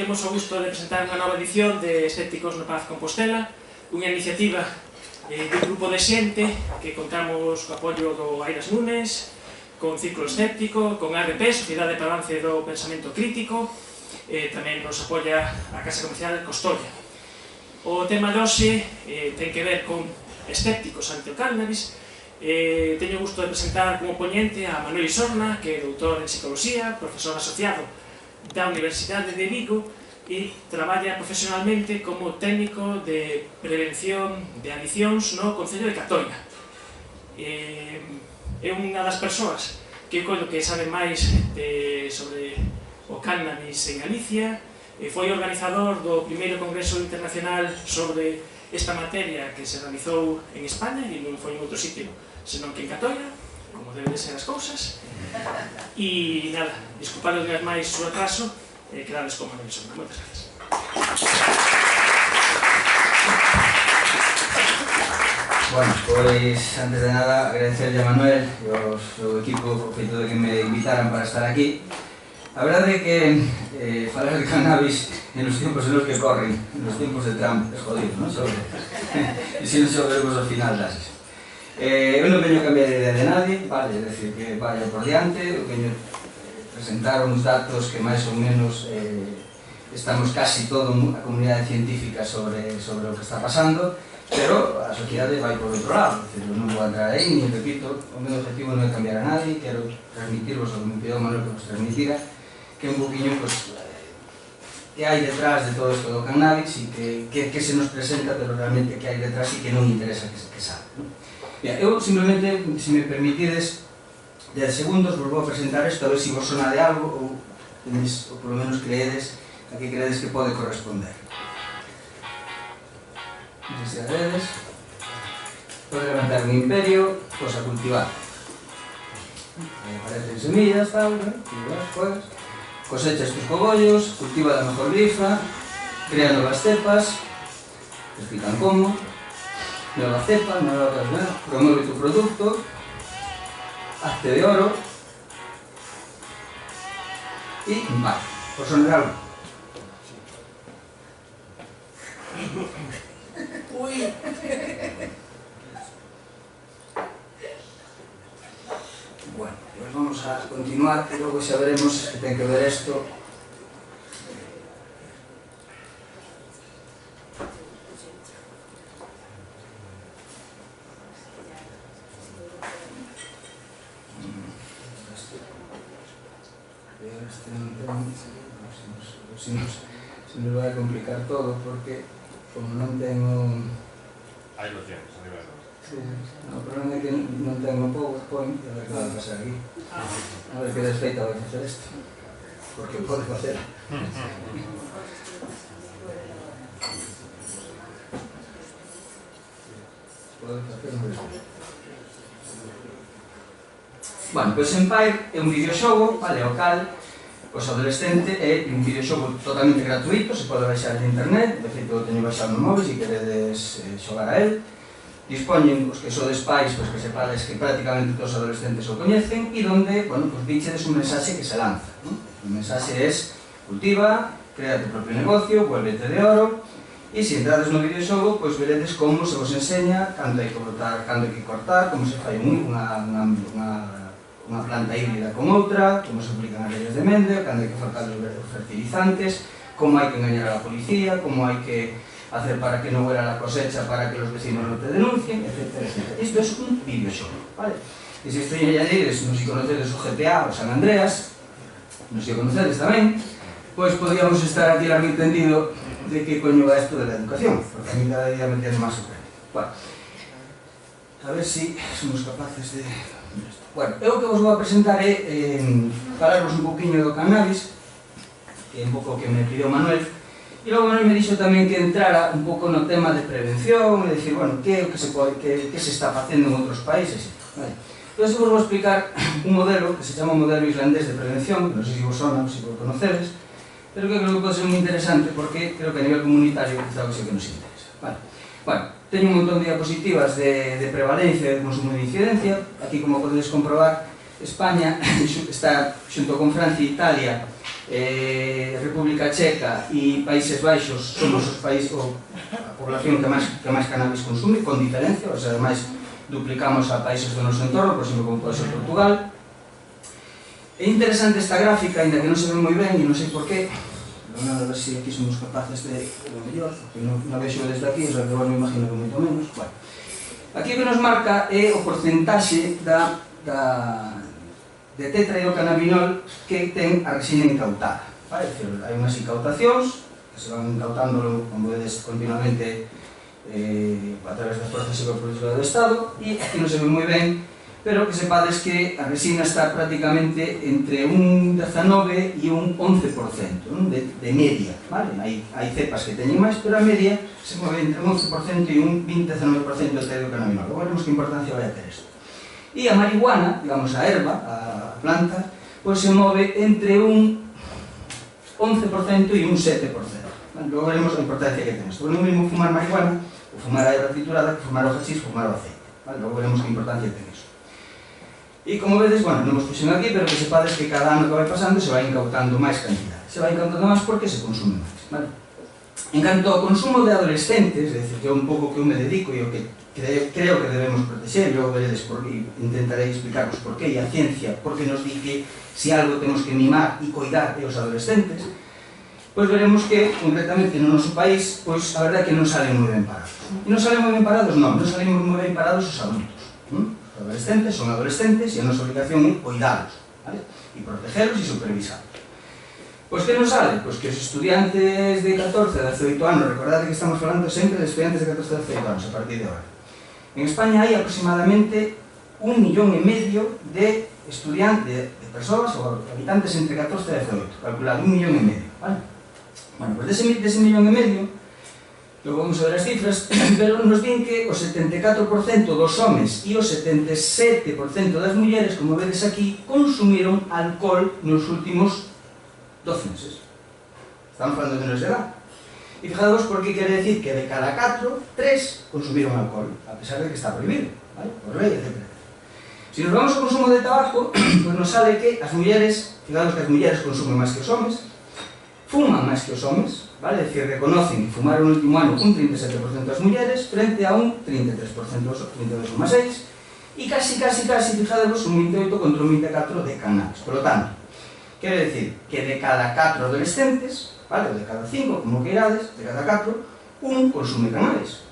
temos o gusto de presentar unha nova edición de Escépticos no Paz Compostela, unha iniciativa dun grupo de xente que contamos co apoio do Airas Nunes, con Círculo Escéptico, con ARP, Sociedade para o Avance do Pensamento Crítico, tamén nos apoia a Casa Comercial Costolla. O tema de hoxe ten que ver con escépticos ante o cannabis. Teño o gusto de presentar como poñente a Manuel Isorna, que é doutor en Psicología, profesor asociado da Universidade de Vigo e traballa profesionalmente como técnico de prevención de adiccións no Concello de Catoira. É unha das persoas que coido que sabe máis sobre o cannabis en Galicia. Foi organizador do primeiro Congreso Internacional sobre esta materia que se realizou en España e non foi en outro sitio senón que en Catoira, como deben de ser as cousas. E nada, disculpado unha vez máis o atraso, quedades con Manuel Isorna. Moitas gracias. Bueno, pois, antes de nada, agradecerlle a Manuel e ao seu equipo o feito de que me invitaran para estar aquí. A verdade é que falar de cannabis en os tempos en los que corren, en los tempos de Trump, é jodido, non? E se non saberemos ao final das. Eu non veño a cambiar a idea de nadie, vale, é dicir, que vaya por diante, eu veño a presentar uns datos que máis ou menos estamos casi toda a comunidade científica sobre o que está pasando, pero a sociedade vai por outro lado, é dicir, non vou entrar aí, ni repito, o meu objetivo non é cambiar a nadie, quero transmitirvos o que me pidió Manuel que vos transmitira, que é un poquinho, pues, que hai detrás de todo isto do cannabis e que se nos presenta, pero realmente que hai detrás e que non interesa que sabe. Bien, eu simplemente, se me permitides, 10 segundos vos vou presentar isto, a ver se vos sona de algo ou polo menos creedes a que creedes que pode corresponder. Non sei se a vedes. Pode levantar un imperio, pois a cultivar. Aparecen semillas, tal, pues, cosechas tus cogollos, cultiva la mejor grifa, crea nuevas cepas, te explican cómo, nueva cepa, nueva calidad, promueve tu producto, hazte de oro y vale, por sonar algo. Uy. Bueno, pues vamos a continuar y luego xa veremos que ten que ver isto. Se nos vai a complicar todo porque como non tengo... Aí lo tienes, a nivel. Sí, o problema é que non tengo PowerPoint, a ver que vai pasar aquí. A ver que desfeita vai facer isto. Porque pode facer. Pode facer un desfeita. Bueno, pois Empire é un videoxogo, vale, o cal os adolescente é un videoxogo totalmente gratuito, se pode baixar de internet, de feito o teño baixado no móvil, se queredes xogar a él. Dispoñen os que sodes pais, pois que sepades que prácticamente todos os adolescentes o coñecen e donde, bueno, pois dichedes un mensaxe que se lanza, ¿no? O mensaxe é cultiva, crea tu propio negocio, vuélvete de oro e se entrades no videoxogo, pois veredes como se vos enseña cando hai que cortar, como se fai unha planta híbrida con outra, como se aplican as leyes de Mendel, cando hai que faltar os fertilizantes, como hai que engañar a la policía, como hai que hacer para que non huela la cosecha, para que los vecinos non te denuncien, etc. Isto é un videoxogo, vale? E se isto ya diredes, non se conocedes o GTA, o San Andreas, non se conocedes tamén, pois podíamos estar aquí largo entendido de que coño va isto de la educación, porque a mí cada día me tiene máis sorprende. Bueno, a ver si somos capaces de... Bueno, eu o que vos vou a presentar é falarvos un poquinho do cannabis, que é un pouco o que me pidió Manuel, e logo Manuel me dixo tamén que entrara un pouco no tema de prevención, e dicir, bueno, que é o que se está facendo en outros países. Vale. Entón, vos vou explicar un modelo que se chama o modelo islandés de prevención, que non sei se vos sona, se vos conocedes, pero que creo que pode ser moi interesante porque creo que a nivel comunitario quizá o que nos interesa. Vale. Bueno, teño un montón de diapositivas de prevalencia de consumo de incidencia. Aquí, como podedes comprobar, España está xunto con Francia e Italia República Checa e Países Baixos somos os países, a población que máis cannabis consume, con diferencia, ou sea, ademais duplicamos a países do noso entorno, por exemplo, como pode ser Portugal. É interesante esta gráfica, ainda que non se ve moi ben, e non sei por qué, a ver se aquí somos capaces de lo mellor, porque non vexo desde aquí, o sea, que vos me imagino que moito menos. Bueno, aquí o que nos marca é o porcentaxe de tetrahidrocannabinol que ten a resina incautada. Vale? É dicir, hai unhas incautacións que se van incautando, como vedes, continuamente a través das forzas psicoproductivas do Estado, e aquí non se ve moi ben, pero que sepades que a resina está prácticamente entre un 19 e un 11% de media, vale? Hai cepas que teñen máis, pero a media se move entre un 11% e un 20-19% de tetrahidrocannabinol. Logo veremos que importancia vai a ter isto. E a marihuana, digamos a erva, a planta, pois se move entre un 11% e un 7%. Vale? Logo veremos a importancia que ten isto. Non é o mesmo fumar marihuana, ou fumar a erva triturada, que fumar o hachís, fumar o aceite. Vale? Logo veremos que importancia ten isto. E como vedes, bueno, non vos puxen aquí, pero que sepades que cada ano que vai pasando se vai incautando máis cantidad. Se vai incautando máis porque se consume máis, vale? En canto ao consumo de adolescentes, é dicir, que é un pouco que eu me dedico e o que creo que debemos proteger, eu veredes por qué, intentarei explicaros por qué, e a ciencia, porque nos di que se algo temos que mimar e coidar é os adolescentes, pois veremos que, concretamente no noso país, pois a verdade é que non salen moi ben parados. E non salen moi ben parados, non salen moi ben parados os adultos. Os adolescentes son adolescentes e a nosa obligación é coidalos, vale? E protegerlos e supervisarlos. Pois que non sale? Pois que os estudiantes de 14 a 18 anos, recordade que estamos falando sempre de estudiantes de 14 a 18 anos a partir de agora. En España hai aproximadamente 1,5 millón de estudiantes, de persoas ou habitantes entre 14 e 18, calculado 1,5 millón, vale? Bueno, pois dese 1,5 millón, logo vamos a ver as cifras, pero nos din que o 74% dos homes e o 77% das mulleres, como vedes aquí, consumiron alcohol nos últimos 12 meses. Estamos falando de menores de edad. E fijadvos por que quere decir que de cada 4, 3 consumiron alcohol, a pesar de que está prohibido, ¿vale? Por lei, etc. Se nos vamos ao consumo de tabaco, pues nos sale que as mulleres, fijadvos que as mulleres consumen máis que os homes, fuman máis que os homes, vale? É dicir, reconocen que fumaron no último ano un 37% das mulleres frente a un 33% dos 32,6%, e casi, fijadvos, un 28 contra un 24 de cannabis. Por lo tanto, quere decir que de cada 4 adolescentes, vale? De cada 5, como que irades, de cada 4, un consume cannabis.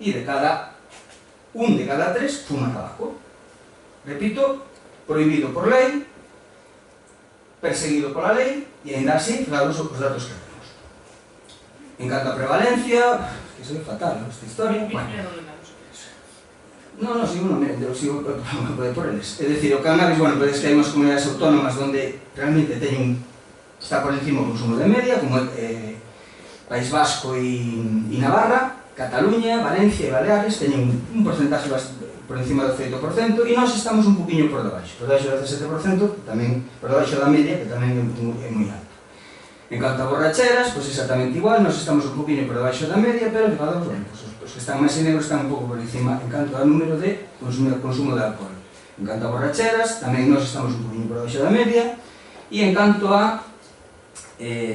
E de cada 1 de cada 3 fuma tabaco. Repito, prohibido por lei, perseguido pola lei, e ainda así, fijados os datos que temos. En canto a prevalencia, que se ve fatal esta historia, bueno, sigo por eles. É dicir, o cannabis, bueno, vedes que hai unhas comunidades autónomas onde realmente está por encima o consumo de media, como País Vasco e Navarra, Cataluña, Valencia e Baleares teñen un porcentaje por encima do 8%, e nós estamos un poquinho por debaixo do 17%, tamén por debaixo da media, que tamén é moi alto. En canto a borracheras, pois exactamente igual, nós estamos un poquinho por debaixo da media, pero fijados, bueno, os que están máis en negro están un pouco por encima en canto ao número de consumo de alcohol. En canto a borracheras, tamén nós estamos un poquinho por debaixo da media, e en canto a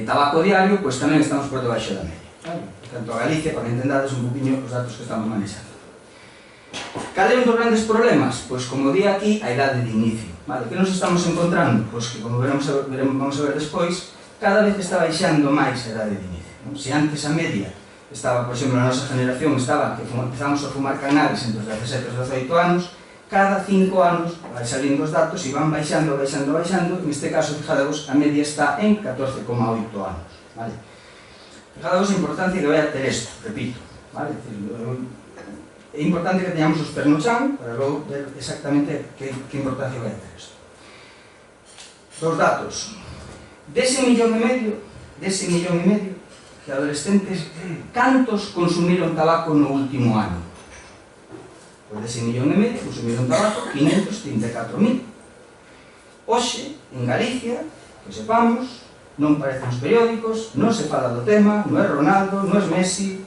tabaco diario, pois tamén estamos por debaixo da media. En canto a Galicia, para que entendades un poquinho os datos que estamos manexando. Cal é un dos grandes problemas? Pois, como di aquí, a idade de inicio. Vale? Que nos estamos encontrando? Pois que, como vamos a ver despois, cada vez está baixando máis a idade de inicio. Se antes a media estaba, por exemplo, na nosa generación, estaba que empezamos a fumar cannabis entre os 17 e os 18 anos, cada 5 anos vai salindo os datos e van baixando. Neste caso, fijadevos, a media está en 14,8 anos. Vale? Fijadevos a importancia que vai a ter isto, repito. Vale? É importante que teñamos os pés no chan para logo ver exactamente que importancia vai a ter isto. Dos datos. Dese 1,5 millón de adolescentes, cantos consumiron tabaco no último ano? Pois dese 1,5 millón consumiron tabaco 534.000. Hoxe, en Galicia, que sepamos, non parecen os periódicos, non se fala do tema, non é Ronaldo, non é Messi.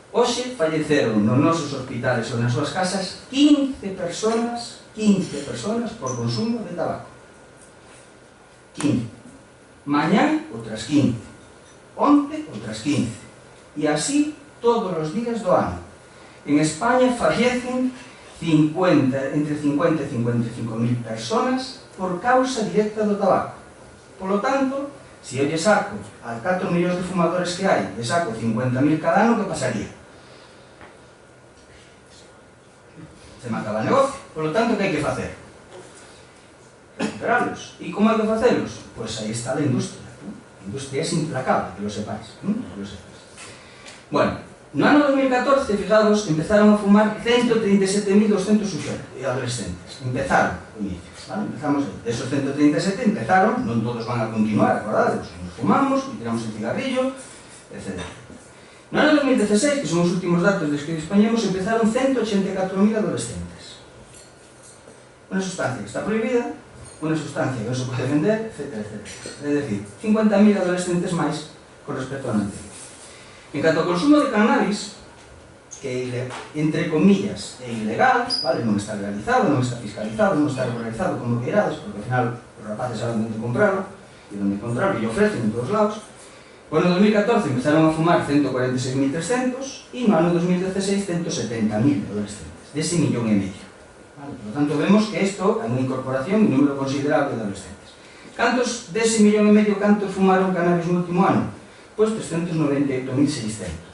Hoxe falleceron nos nosos hospitales ou nas súas casas 15 personas por consumo de tabaco. 15. Mañán, outras 15. Onte, outras 15. E así todos os días do ano. En España fallecen entre 50 e 55.000 personas por causa directa do tabaco. Por lo tanto, se eu lle saco a 4 millóns de fumadores que hai, lle saco 50.000 cada ano, que pasaría? Se me acaba o negocio. Por lo tanto, que hai que facer? Recuperalos. E como hai que facelos? Pois aí está a industria. A industria é implacable, que lo sepáis. Bueno, no ano 2014, fijados, empezaron a fumar 137.200 adolescentes. Empezaron o inicio. Vale? Empezamos aí. Esos 137 empezaron, non todos van a continuar, acordados? Nos fumamos, tiramos el cigarrillo, etc. No ano 2016, que son os últimos datos dos que dispoñemos, empezaron 184.000 adolescentes. Unha sustancia que está prohibida, unha sustancia que non se pode vender, etc. É dicir, 50.000 adolescentes máis con respecto ao anterior. En canto ao consumo de cannabis, que entre comillas é ilegal, vale? Non está legalizado, non está fiscalizado, non está regularizado como queirades, porque ao final os rapaces saben onde comprarlo e onde encontrarlo e ofrecen en todos lados. Pois no 2014 empezaron a fumar 146.300 e no ano 2016 170.000 adolescentes, dese 1,5 millón. Vale? Por lo tanto, vemos que isto é unha incorporación e un número considerable de adolescentes. Cantos dese 1,5 millón, cantos fumaron cannabis no último ano? Pois 398.600.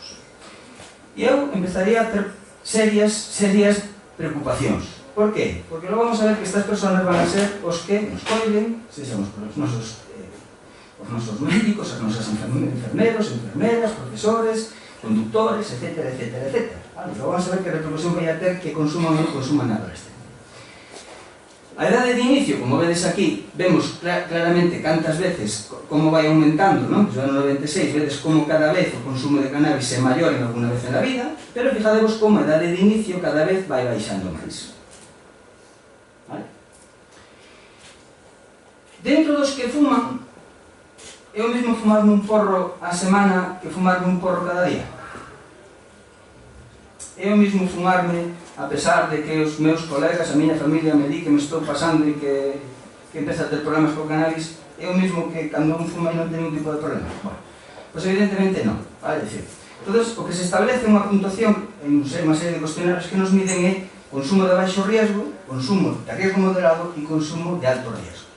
E eu empezaría a ter serias preocupacións. Por qué? Porque logo vamos a ver que estas persoas van a ser os que nos coiden, sexamos os nosos médicos, as nosas enfermeros, enfermeras, profesores, conductores, etc. Vale, logo vamos a ver que repercusión vai a ter que consuman ou non consuman na adolescencia. A edade de inicio, como vedes aquí, vemos claramente cantas veces como vai aumentando, non? Desde o ano 96 vedes como cada vez o consumo de cannabis é maior en alguna vez en la vida, pero fijadevos como a edade de inicio cada vez vai baixando máis. Vale? Dentro dos que fuman, é o mesmo fumarme un porro a semana que fumarme un porro cada día? É o mesmo fumarme, a pesar de que os meus colegas, a miña familia me di que me estou pasando e que empeza a ter problemas con cannabis, é o mesmo que cando un fuma e non ten ningún tipo de problema? Bueno, pois evidentemente non, vale decir. Entón, o que se establece é unha puntuación en unha serie de cuestionarios que nos miden é consumo de baixo riesgo, consumo de riesgo moderado e consumo de alto riesgo.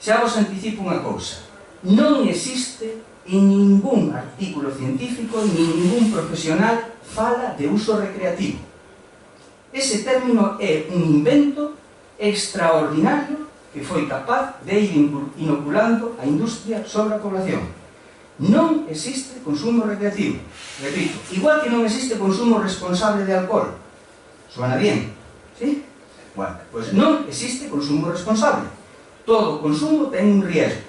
Xa vos anticipo unha cousa, non existe en ningún artículo científico ni ningún profesional fala de uso recreativo. Ese término é un invento extraordinario que foi capaz de ir inoculando a industria sobre a población. Non existe consumo recreativo. Repito, igual que non existe consumo responsable de alcohol. Suena bien, ¿sí? Bueno, pues non existe consumo responsable. Todo consumo ten un riesgo.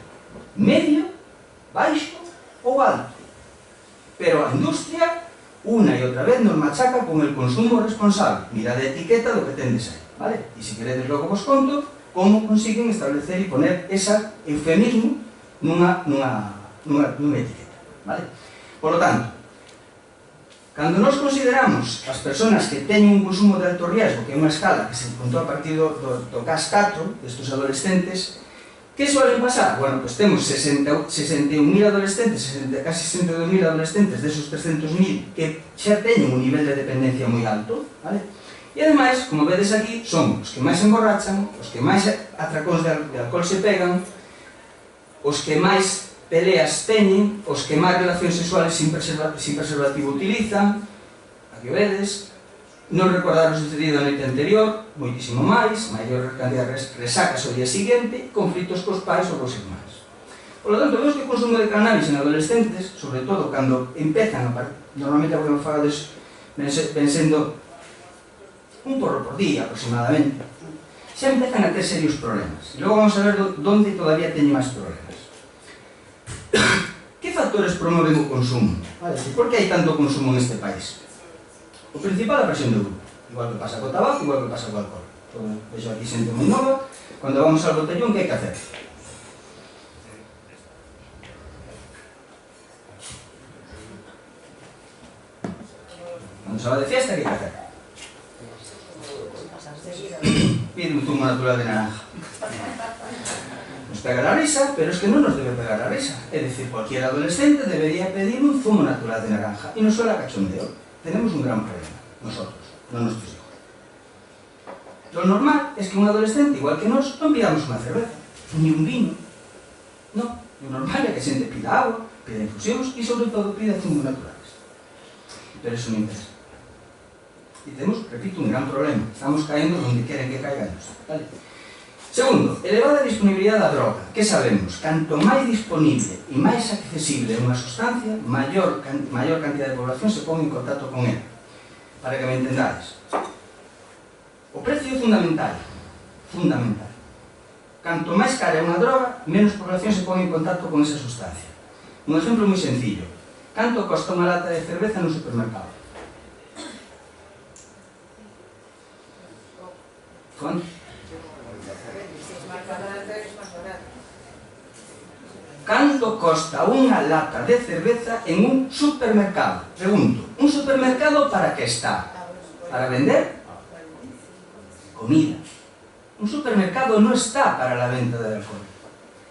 Medio, baixo ou alto. Pero a industria, una e outra vez, nos machaca con el consumo responsable. Mirad a etiqueta do que tendes aí, vale? E se queredes logo vos conto como consiguen establecer e poner ese eufemismo nunha etiqueta, vale? Por lo tanto, cando nos consideramos as persoas que teñen un consumo de alto riesgo, que é unha escala que se contou a partir do CAS 4 destes adolescentes, que suelen pasar? Bueno, pues temos 61.000 adolescentes, casi 62.000 adolescentes desos 300.000 que xa teñen un nivel de dependencia moi alto, vale? E ademais, como vedes aquí, son os que máis emborrachan, os que máis atracóns de alcohol se pegan, os que máis peleas teñen, os que máis relacións sexuales sin preservativo utilizan, aquí vedes, non recordar o sucedido a noite anterior, moitísimo máis, maior cantidad de resacas ao día seguinte, conflitos cos pais ou cos irmáns. Por lo tanto, vemos que o consumo de cannabis en adolescentes, sobre todo cando empezan, normalmente a que fagades ven sendo un porro por día aproximadamente, xa empezan a ter serios problemas. E logo vamos a ver onde todavía teñen máis problemas. Que factores promoven o consumo? Por que hai tanto consumo neste país? O principal é a presión de grupo, igual que pasa co tabaco, igual que pasa co alcohol. Vexo aquí xente moi nova, cando vamos ao botellón, que hai que hacer? Cando se va de fiesta, que hai que hacer? Pide un zumo natural de naranja. Nos pega la risa, pero es que no nos debe pegar la risa. Es decir, cualquier adolescente debería pedir un zumo natural de naranja y no solo a cachondeo. Tenemos un gran problema, nosotros, no nuestros hijos. Lo normal es que un adolescente, igual que nos, no pidamos una cerveza, ni un vino. No, lo normal es que siente pida agua, pida infusións y sobre todo pida zumos naturales. Pero eso no interesa. Y tenemos, repito, un gran problema. Estamos cayendo donde quieren que caigamos. ¿Vale? Segundo, elevada disponibilidade da droga. Que sabemos? Canto máis disponible e máis accesible unha sustancia, maior cantidad de población se pon en contacto con ela. Para que me entendades. O precio é fundamental. Fundamental. Canto máis cara é unha droga, menos población se pon en contacto con esa sustancia. Un exemplo moi sencillo. Canto costa unha lata de cerveza no supermercado? ¿Cuánto? Canto costa unha lata de cerveza en un supermercado? Pregunto, un supermercado para que está? Para vender comida. Un supermercado no está para la venta de alcohol.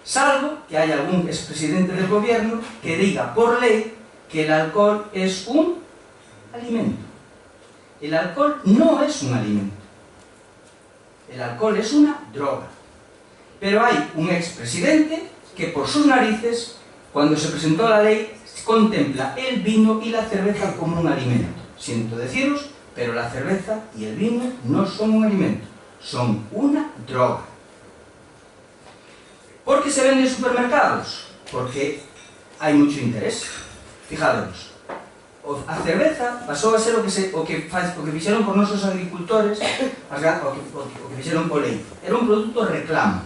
Salvo que haya algún expresidente del gobierno que diga por ley que el alcohol es un alimento. El alcohol no es un alimento. El alcohol es una droga. Pero hay un expresidente que por sus narices, cuando se presentó la ley, contempla el vino y la cerveza como un alimento. Siento deciros, pero la cerveza y el vino no son un alimento, son una droga. ¿Por qué se vende en supermercados? Porque hay mucho interés. Fijaros, a cerveza pasou a ser o que fixeron por nosos agricultores, o que fixeron por lei. Era un produto reclamo.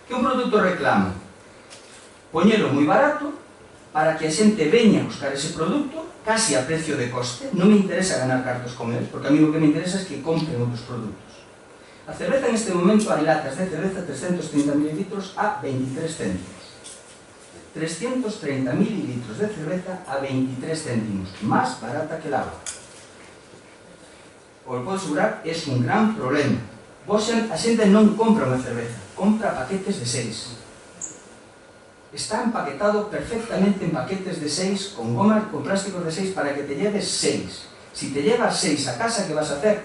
Que un produto reclamo? Poñelo moi barato para que a xente veña a buscar ese produto casi a precio de coste. Non me interesa ganar cartos con eles, porque a mí o que me interesa es que compren outros produtos. A cerveza en este momento hai latas de cerveza 330 mililitros a 23 céntimos. 330 mililitros de cerveza a 23 céntimos, más barata que el agua. Os podo asegurar, é un gran problema. A xente non compra unha cerveza, compra paquetes de 6. Está empaquetado perfectamente en paquetes de 6, con gomas, con plásticos de 6, para que te lleves 6. Si te llevas 6 a casa, ¿qué vas a hacer?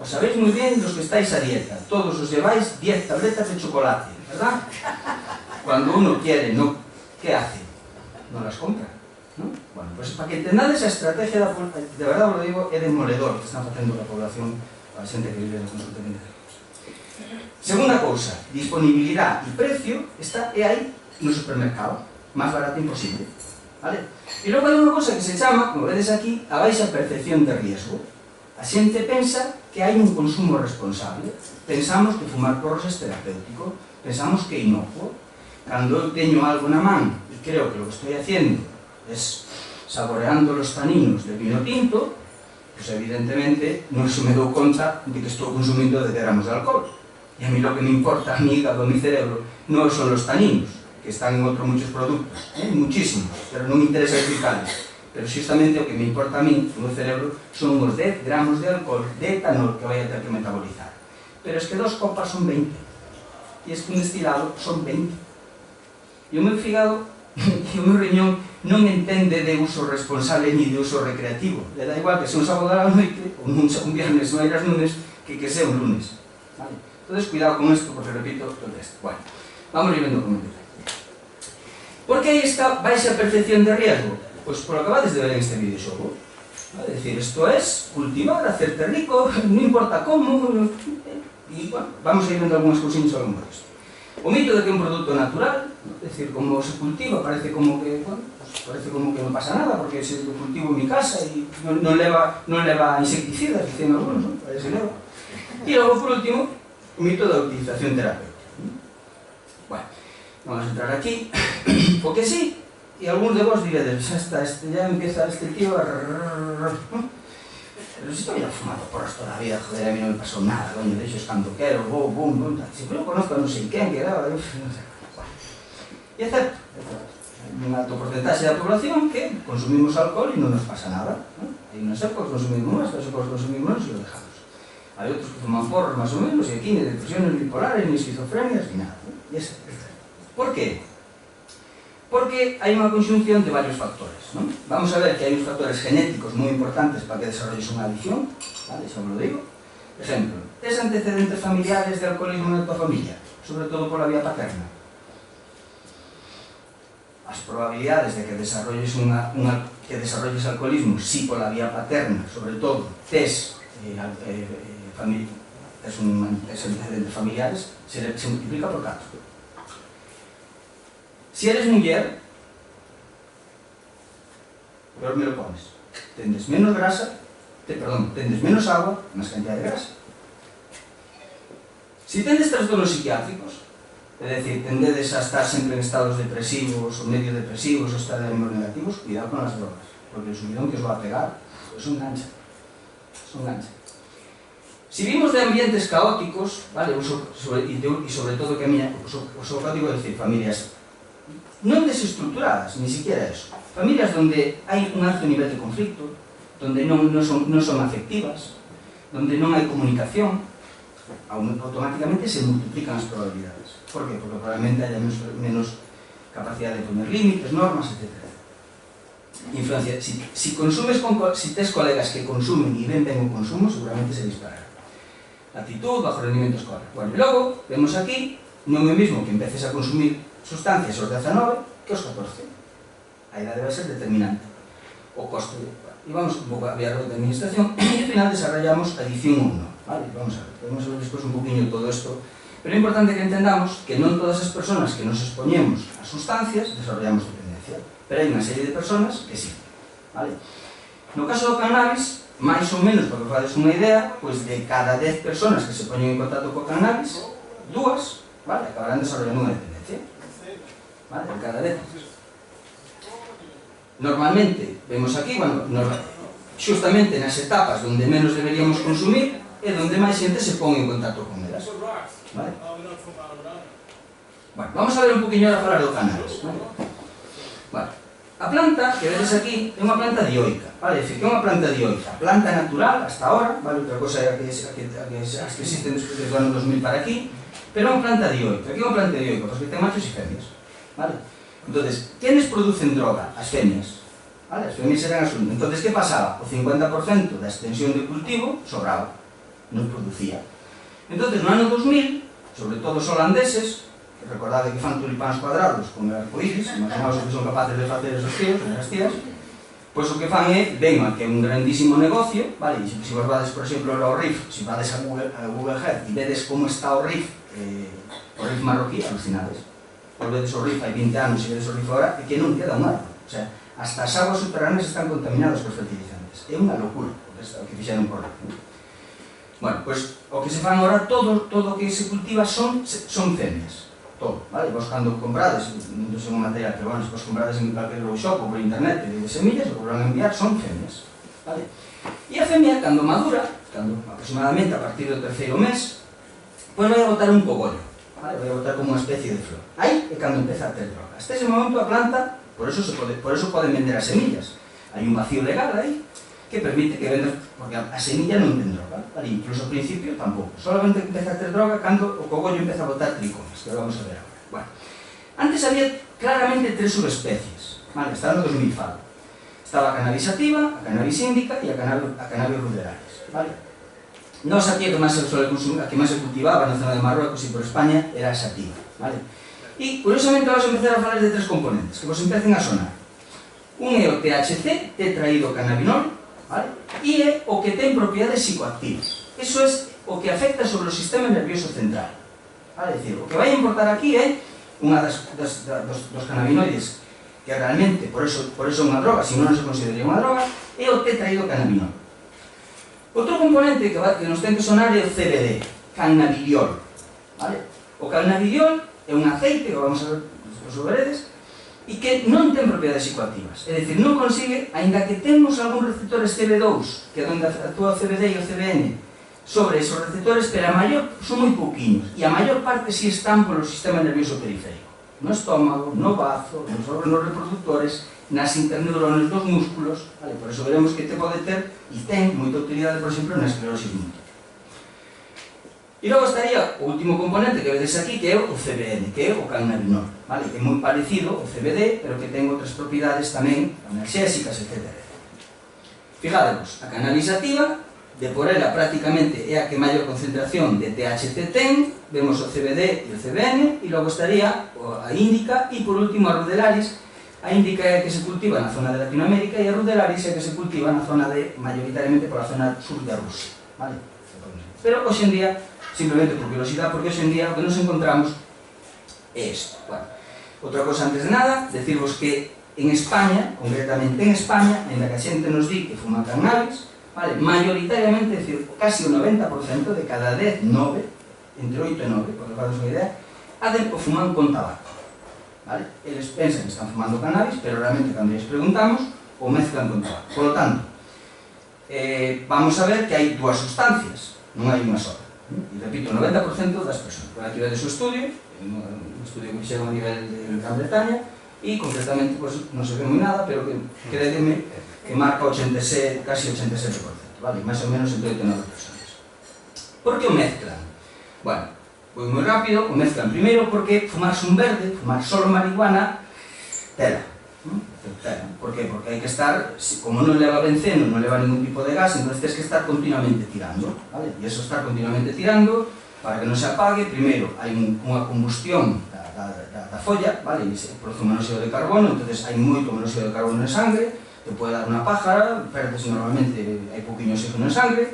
Os sabéis moi bien los que estáis a dieta. Todos os lleváis 10 tabletas de chocolate, ¿verdad? Cuando uno quiere, ¿no? ¿Qué hace? No las compra, ¿no? Bueno, pues para que entendades a estrategia de verdad os lo digo, é demoledor que están facendo a población, a xente que vive na consulta de internet. Segunda cousa, disponibilidade e precio está aí no supermercado, máis barato imposible, vale? E logo hai unha cousa que se chama, como vedes aquí, a baixa percepción de riesgo. A xente pensa que hai un consumo responsable. Pensamos que fumar porros é terapéutico, pensamos que é inocuo. Cando eu teño algo na man e creo que lo que estoy haciendo es saboreando los taninos del vino tinto, pues evidentemente non se me dou conta de que estou consumindo 10 gramos de alcohol. Y a mí lo que me importa, a mi hígado, a mi cerebro, no son los taninos, que están en otros muchos productos, muchísimos, pero non me interesa explicarles. Pero justamente o que me importa a mí, no cerebro, son unos 10 gramos de alcohol, de etanol, que vai a ter que metabolizar. Pero es que 2 copas son 20, e es que un destilado son 20. E o meu fígado e o meu riñón non entende de uso responsable ni de uso recreativo. Le da igual que sea un sábado a la noite, ou un viernes non hai as lunes, que sea un lunes. ¿Vale? Entonces, cuidado con esto, porque repito todo esto. Bueno, vamos a ir viendo cómo empieza. ¿Por qué hay esta baixa percepción de riesgo? Pues por lo que acabáis de ver en este videojuego. Es decir, esto es cultivar, hacerte rico, no importa cómo. Y bueno, vamos a ir viendo algunas cosillas sobre esto. O mito de que un producto natural, es decir, como se cultiva, parece como que, bueno, pues parece como que no pasa nada, porque se lo cultivo en mi casa y no leva insecticidas, dicen algunos, ¿no? Parece que leva. Y luego, por último, o mito da utilización terapéutica. Bueno, vamos a entrar aquí, porque sí, y algunos de vos diréis, ya empieza este tío a... Pero si estoy fumando porras toda la vida, joder, a mí no me pasó nada, coño, de hecho es cuando quiero, boom, tal. Siempre lo conozco a no sé quién, que daba, no sé. Bueno, y es cierto, hay un alto porcentaje de la población que consumimos alcohol y no nos pasa nada, ¿no? Hay unas épocas consumimos más, otras épocas consumimos menos y lo dejamos. Hai outros que fuman porros, máis ou menos, e aquí ni depresiones bipolares, ni esquizofrenias, ni nada. Por qué? Porque hai unha conxunción de varios factores, non? Vamos a ver que hai uns factores genéticos moi importantes para que desarrolles unha adicción, vale? Xa vos lo digo. Por exemplo, tes antecedentes familiares de alcoholismo na tua familia, sobre todo pola vía paterna. As probabilidades de que desarrolles alcoholismo si pola vía paterna, sobre todo, tes antecedentes familiares, se multiplica por 4. Si eres muller, peor me lo pones. Tendes menos grasa, tendes menos agua, máis cantidad de grasa. Si tendes trastornos psiquiátricos, é dicir, tendedes a estar sempre en estados depresivos ou medio depresivos ou estados de ánimos negativos, cuidado con as drogas, porque o subidón que os va a pegar, eso engancha. Si vimos de ambientes caóticos, vale, e sobre todo que a miña, o caótico é dicir, familias non desestructuradas, ni siquiera eso. Familias donde hai un alto nivel de conflicto, donde non son afectivas, donde non hai comunicación, automáticamente se multiplican as probabilidades. Por qué? Porque probablemente haya menos capacidad de poner límites, normas, etc. Influencia. Si tes colegas que consumen e ven ben o consumo, seguramente se disparará. Actitud, bajo rendimiento escolar. Bueno, e logo, vemos aquí, non é o mesmo que empeces a consumir sustancias aos 19 que aos 14. A idade vai ser determinante. O costo de... E vamos un pouco a ver de administración e ao final desarrollamos adicción 1. Vale, vamos a ver. Podemos ver despois un poquinho todo isto. Pero é importante que entendamos que non todas as persoas que nos expoñemos a sustancias desarrollamos dependencia. Pero hai unha serie de persoas que sí. Vale? No caso do cannabis, máis ou menos, para que fades unha idea, pois de cada 10 persoas que se poñen en contacto co cannabis, 2, vale, acabarán desarrollando unha dependencia. Vale, de cada 10. Normalmente, vemos aquí, bueno, justamente nas etapas onde menos deberíamos consumir é onde máis xente se pon en contacto con elas. Vale? Bueno, vamos a ver un poquinho a falar do cannabis. Vale. A planta que vedes aquí é unha planta dioica, vale? É unha planta dioica, planta natural hasta ahora, vale? Outra cosa é as que existen desde o ano 2000 para aquí, pero é unha planta dioica. Aquí é unha planta dioica, porque ten machos e femias, vale? Entonces, ¿quiénes producen droga? As femias, vale? As femias eran as únicas. Entonces, que pasaba? O 50% da extensión de cultivo sobraba, non producía. Entonces, no ano 2000, sobre todo os holandeses, recordade que fan tulipáns cuadrados con el arcoíris, imaginaos o que son capaces de facer esos tíos, esas tías, pois o que fan é, ven a que é un grandísimo negocio, vale, e se vos vades, por exemplo, ao RIF, se vades a Google Earth e vedes como está o RIF marroquí, alucinades. Vos vedes o RIF hai 20 anos e vedes o RIF agora, e que non queda un árbol. O sea, hasta as aguas subterráneas están contaminadas por fertilizantes. É unha locura o que fixeron por RIF. Bueno, pois, o que se fan agora, todo o que se cultiva son femias. Todo, vale? Vos cando comprades, non sei un material, pero bueno, se vos comprades en calquer shop ou por internet de semillas, o que van a enviar son femias, vale? E a femia, cando madura, aproximadamente a partir do terceiro mes, pois vai a botar un cogollo, vale? Vai a botar como unha especie de flor. Aí é cando empeza a ter droga. Hasta ese momento a planta, por eso poden vender as semillas. Hai un vacío legal aí que permite que vendas, porque a semilla non ten droga, vale? Incluso ao principio tampouco. Solamente empeza a ter droga cando o cogollo empeza a botar tricomas, que lo vamos a ver agora. Bueno, antes había claramente 3 subespecies, vale? Hasta no 2000 falo. Estaba a cannabis sativa, a cannabis índica e a cannabis ruderalis, vale? Nos aquí a que máis se cultivaba na zona de Marruecos e por España era a sativa, vale? E, curiosamente, vamos a empezar a falar de 3 componentes que vos empecen a sonar. Un é o THC, tetraidrocannabinol, vale? E é o que ten propiedades psicoactivas. Eso é o que afecta sobre o sistema nervioso central. Vale? É dicir, o que vai a importar aquí é unha dos cannabinoides que realmente, por eso é unha droga, se non se consideraría unha droga, é o tetraidrocannabinol. Outro componente que nos ten que sonar é o CBD, cannabidiol. Vale? O cannabidiol é un aceite, que vamos a ver os veredes, e que non ten propiedades psicoactivas. É dicir, non consigue, aínda que temos algúns receptores CB2, que é onde actúa o CBD e o CBN, sobre esos receptores, pero son moi pouquiños, e a maior parte si están polo sistema nervioso periférico. No estómago, no bazo, nos órganos reproductores, nas interneurones dos músculos, vale? Por eso veremos que te pode ter, e ten moita utilidade, por exemplo, na esclerosis múltiple. E logo estaría o último componente que vedes aquí, que é o CBN, que é o cannabinol, vale? Que é moi parecido ao CBD, pero que ten outras propiedades tamén analxésicas, etc. Fijadevos, a cannabis sativa, de por ela prácticamente é a que maior concentración de THC ten, vemos o CBD e o CBN, e logo estaría a índica, e por último a rudelaris. A índica é a que se cultiva na zona de Latinoamérica e a rudelaris é a que se cultiva na zona de, maioritariamente por a zona sur de Rusia, vale? Pero hoxe en día, simplemente por curiosidade, porque hoxe en día o que nos encontramos é isto. Bueno, outra cosa antes de nada, decirvos que en España, concretamente en España, ainda que a xente nos di que fuma cannabis, vale, maioritariamente, é dicir, casi o 90% de cada 10, 9, entre 8 e 9, por faros unha idea, o fuman con tabaco. Vale? Eles pensan que están fumando cannabis, pero realmente cando lles preguntamos, o mezclan con tabaco. Por lo tanto, vamos a ver que hai dúas sustancias, non hai unha sola. E repito, o 90% das persoas. Por aquí vedes o estudio, un estudio que fixeron a nivel de Gran Bretaña, e concretamente non se ve moi nada, pero crédeme que marca 87, casi 87%, vale? Mais ou menos entre 8 e 9 personas. Por que o mezclan? Bueno, pois moi rápido, o mezclan primeiro porque fumarse un verde, fumar solo marihuana, tela. Por que? Porque hai que estar, como non leva benceno, non leva ningún tipo de gas, entón tens que estar continuamente tirando, vale? E eso estar continuamente tirando, para que non se apague, primeiro hai unha combustión da folla, vale? E se produce un monóxido de carbono, entón hai moito monóxido de carbono en sangre, te pode dar unha pájara, perdes normalmente, hai pouquinho oxígeno en sangre.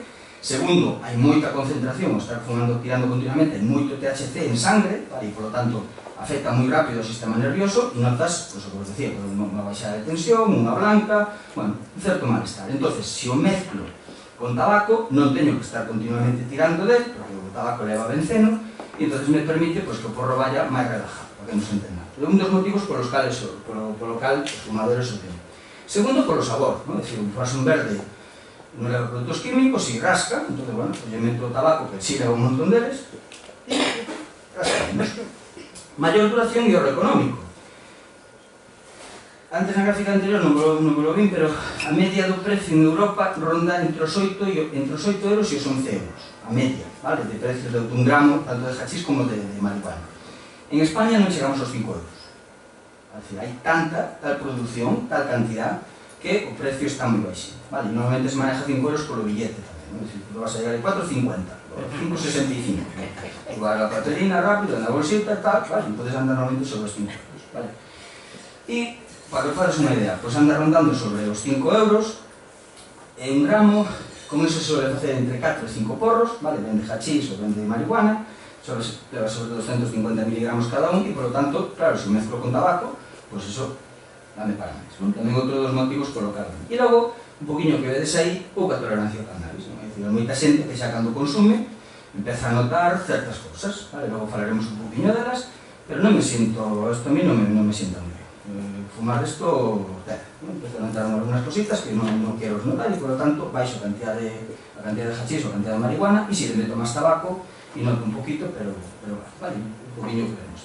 Segundo, hai moita concentración, estar fumando, tirando continuamente, hai moito THC en sangre, vale? E, polo tanto, afecta moi rápido o sistema nervioso e notas, pois, o que vos decía, unha baixada de tensión, unha blanca, bueno, un certo malestar. Entonces, se o mezclo con tabaco, non teño que estar continuamente tirando del, porque o tabaco leva benceno, e entonces me permite pois, que o porro vaya máis relajado, para que non se entenda. É un dos motivos polos cal os fumadores o ten. Segundo, polo sabor, non? É dicir, un fumarse un verde non leva produtos químicos, si rasca, entón, bueno, pues, meto o tabaco, que si leva un montón deles, e rasca menos. Maior duración e ahorro económico. Antes na gráfica anterior non me lo vin, pero a media do precio en Europa ronda entre os 8 euros e os 11 euros. A media, vale? De precios de un gramo, tanto de hachís como de marihuana. En España non chegamos aos 5 euros. É dicir, hai tal produción, tal cantidad, que o precio está moi baixo. Vale? Normalmente se maneja 5 euros polo billete tamén. É dicir, tú vas a llegar a 4,50, 5,65. Igual a paterina rápido, na bolsita, tal, vale? E podes andar normalmente sobre os 5 euros. Vale? E, para que fares unha idea, pois anda rondando sobre os 5 euros, e un gramo, con eso se suele facer entre 4 e 5 porros, vale? Vende hachís ou vende marihuana, leva sobre 250 miligramos cada un, e, por lo tanto, claro, se mezclo con tabaco, pois eso dame para máis, non? Tamén outro dos motivos colocarlo. E logo, un poquinho que vedes aí, pouca tolerancia ao cannabis, non? É dicir, hai moita xente que xa cando consume empeza a notar certas cousas, vale? Logo falaremos un poquinho delas, pero non me sinto, isto a mí non me sienta moi ben. Fumar isto, empezo a notar algunhas cositas que non quero notar e, por lo tanto, baixo a cantidad de hachís ou a cantidad de marihuana e si le meto máis tabaco e noto un poquito, pero vale, un poquinho que veremos.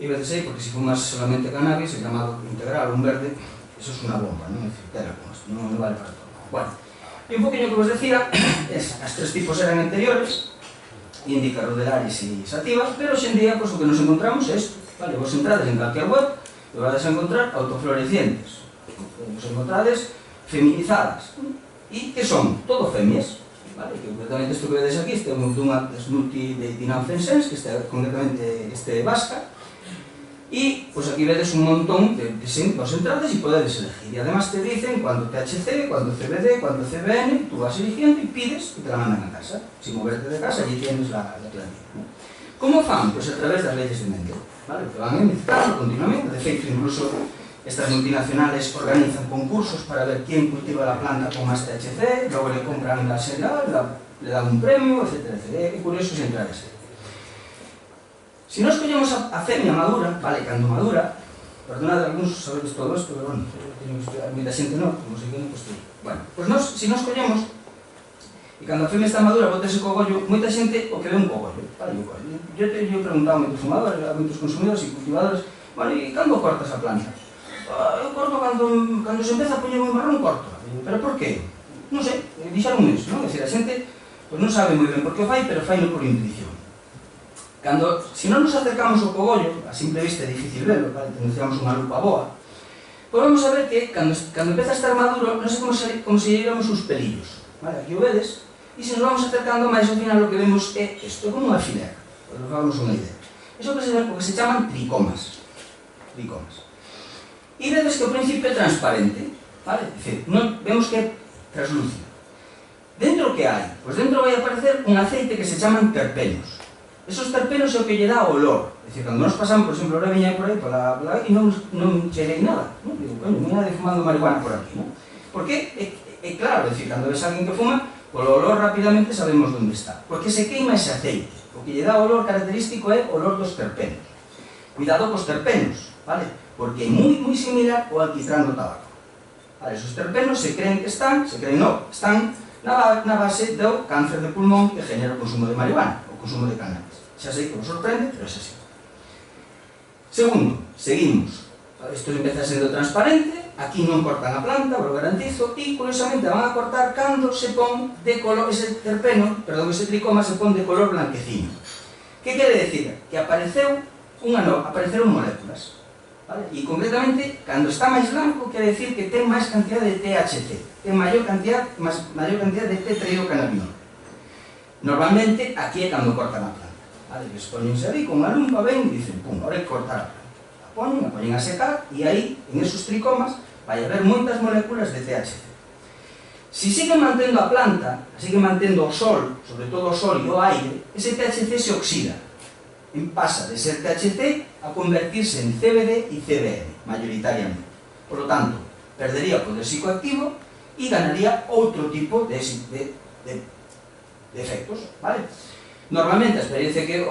E veces aí, porque se fumas solamente cannabis, el llamado integral, un verde, eso es una bomba, non? É dicir, tela con esto, non vale para todo. Bueno, e un poquinho que vos decía, as tres tipos eran anteriores, índica, rudelaris e sativa, pero hoxe en día, pues, o que nos encontramos é isto, vale? Vos entrades en calquer web e vais a encontrar autoflorecientes, vos encontrades feminizadas, e que son todo femias, vale? Que concretamente isto que vedes aquí, este é unha Snuti de Dinanfensens, que concretamente este vasca, e, pois aquí vedes un montón de vos entradas e podedes elegir. E además te dicen cuánto THC, cuánto CBD, cuánto CBN, tú vas eligiendo e pides e te la mandan a casa. Sin moverte de casa, allí tienes la plantilla. Como fan? Pois a través das leyes de Mendel. Vale? Te van mezclando continuamente. De feito, incluso estas multinacionales organizan concursos para ver quién cultiva la planta con más THC, luego le compran la serial, le dan un premio, etc. É curioso se entrar ese. Si nos collemos a femia madura, vale, cando madura, perdonad, algúns sabedes todo isto, pero bueno, a moita xente non, como sei que non, pues, bueno, pues si nos collemos, e cando a femia está madura, botese co gollo, moita xente o que ve un cogollo, vale, o gollo. Yo he preguntado a moitos fumadores, a moitos consumidores e cultivadores, bueno, e cando cortas a planta? Eu corto cando se empeza a poñer un marrón, corto. Pero por qué? Non sei, dixeron iso, non? É dicir, a xente pois non sabe moi ben por que o fai, pero faino por intuición. Se non nos acercamos ao cogollo, a simple vista é difícil verlo, vale? Necesitamos unha lupa boa, pois vamos a ver que cando empeza a estar maduro, non sei como se llevamos uns pelillos, vale? Aquí o vedes, e se nos vamos acercando máis ao final o que vemos é isto, é como unha filera, para nos damos unha idea. Iso que se chaman tricomas. E vedes que o principio é transparente, vale? É dicir, vemos que é translúcido. Dentro que hai? Pois dentro vai aparecer un aceite que se chaman terpenos. Esos terpenos é o que lle dá o olor. É dicir, cando nos pasamos, por exemplo, ahora viña por aí e non cheirei nada. Digo, coño, non hai fumando marihuana por aquí, non? Porque é claro, é dicir, cando ves alguén que fuma, polo olor rapidamente sabemos onde está. Porque se queima ese aceite. O que lle dá o olor característico é o olor dos terpenos. Cuidado cos terpenos, vale? Porque é moi similar ao alquitrán do tabaco. Vale, esos terpenos se creen que están están na base do cáncer de pulmón que genera o consumo de marihuana, o consumo de cannabis. Xa sei que vos sorprende, pero é así. Segundo, seguimos. Isto empeza sendo transparente, aquí non cortan a planta, vos lo garantizo, e curiosamente van a cortar cando se pon de color, ese terpeno, perdón, ese tricoma se pon de color blanqueciño. Que quere decir? Que apareceron moléculas. Vale? E concretamente, cando está máis blanco, quere decir que ten máis cantidad de THC, ten maior cantidad de tetraidrocannabinol. Normalmente, aquí é cando cortan a planta. Vale? Les poñense aí con unha lumpa, ven e dicen, pum, ahora hai que cortar a planta. A poñen a secar e aí, en esos tricomas, vai haber moitas moléculas de THC. Se siguen mantendo a planta, siguen mantendo o sol, sobre todo o sol e o aire, ese THC se oxida. Pasa de ser THC a convertirse en CBD e CBN, mayoritariamente. Por lo tanto, perdería o poder psicoactivo e ganaría outro tipo de efectos, vale? Normalmente, a experiencia que,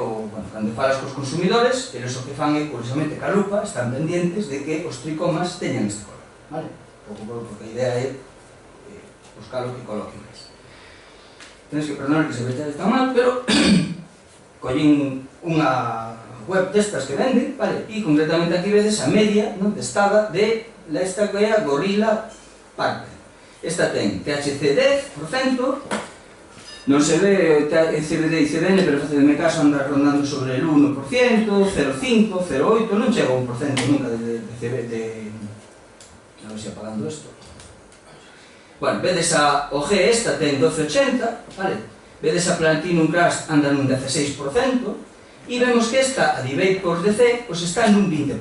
cando falas cos consumidores, eles o que fan é, curiosamente, ca lupa, están pendientes de que os tricomas teñan este color, vale? Porque a idea é buscar o que coloquen máis. Tens que perdonar que se vexa tan mal, pero collín unha web destas que venden, vale? E concretamente aquí vedes a media testada de esta que é a Gorilla Parker. Esta ten THC 10%, non se ve CBD e CBN, pero facedme caso anda rondando sobre el 1%, 0,5, 0,8, non chega a 1% nunca de CBD. A ver se apagando isto. Bueno, vedes a OG esta ten 12,80, vale? Vedes a Platinum Crush anda nun 16%, e vemos que esta, a Debate por DC, pois está nun 20%,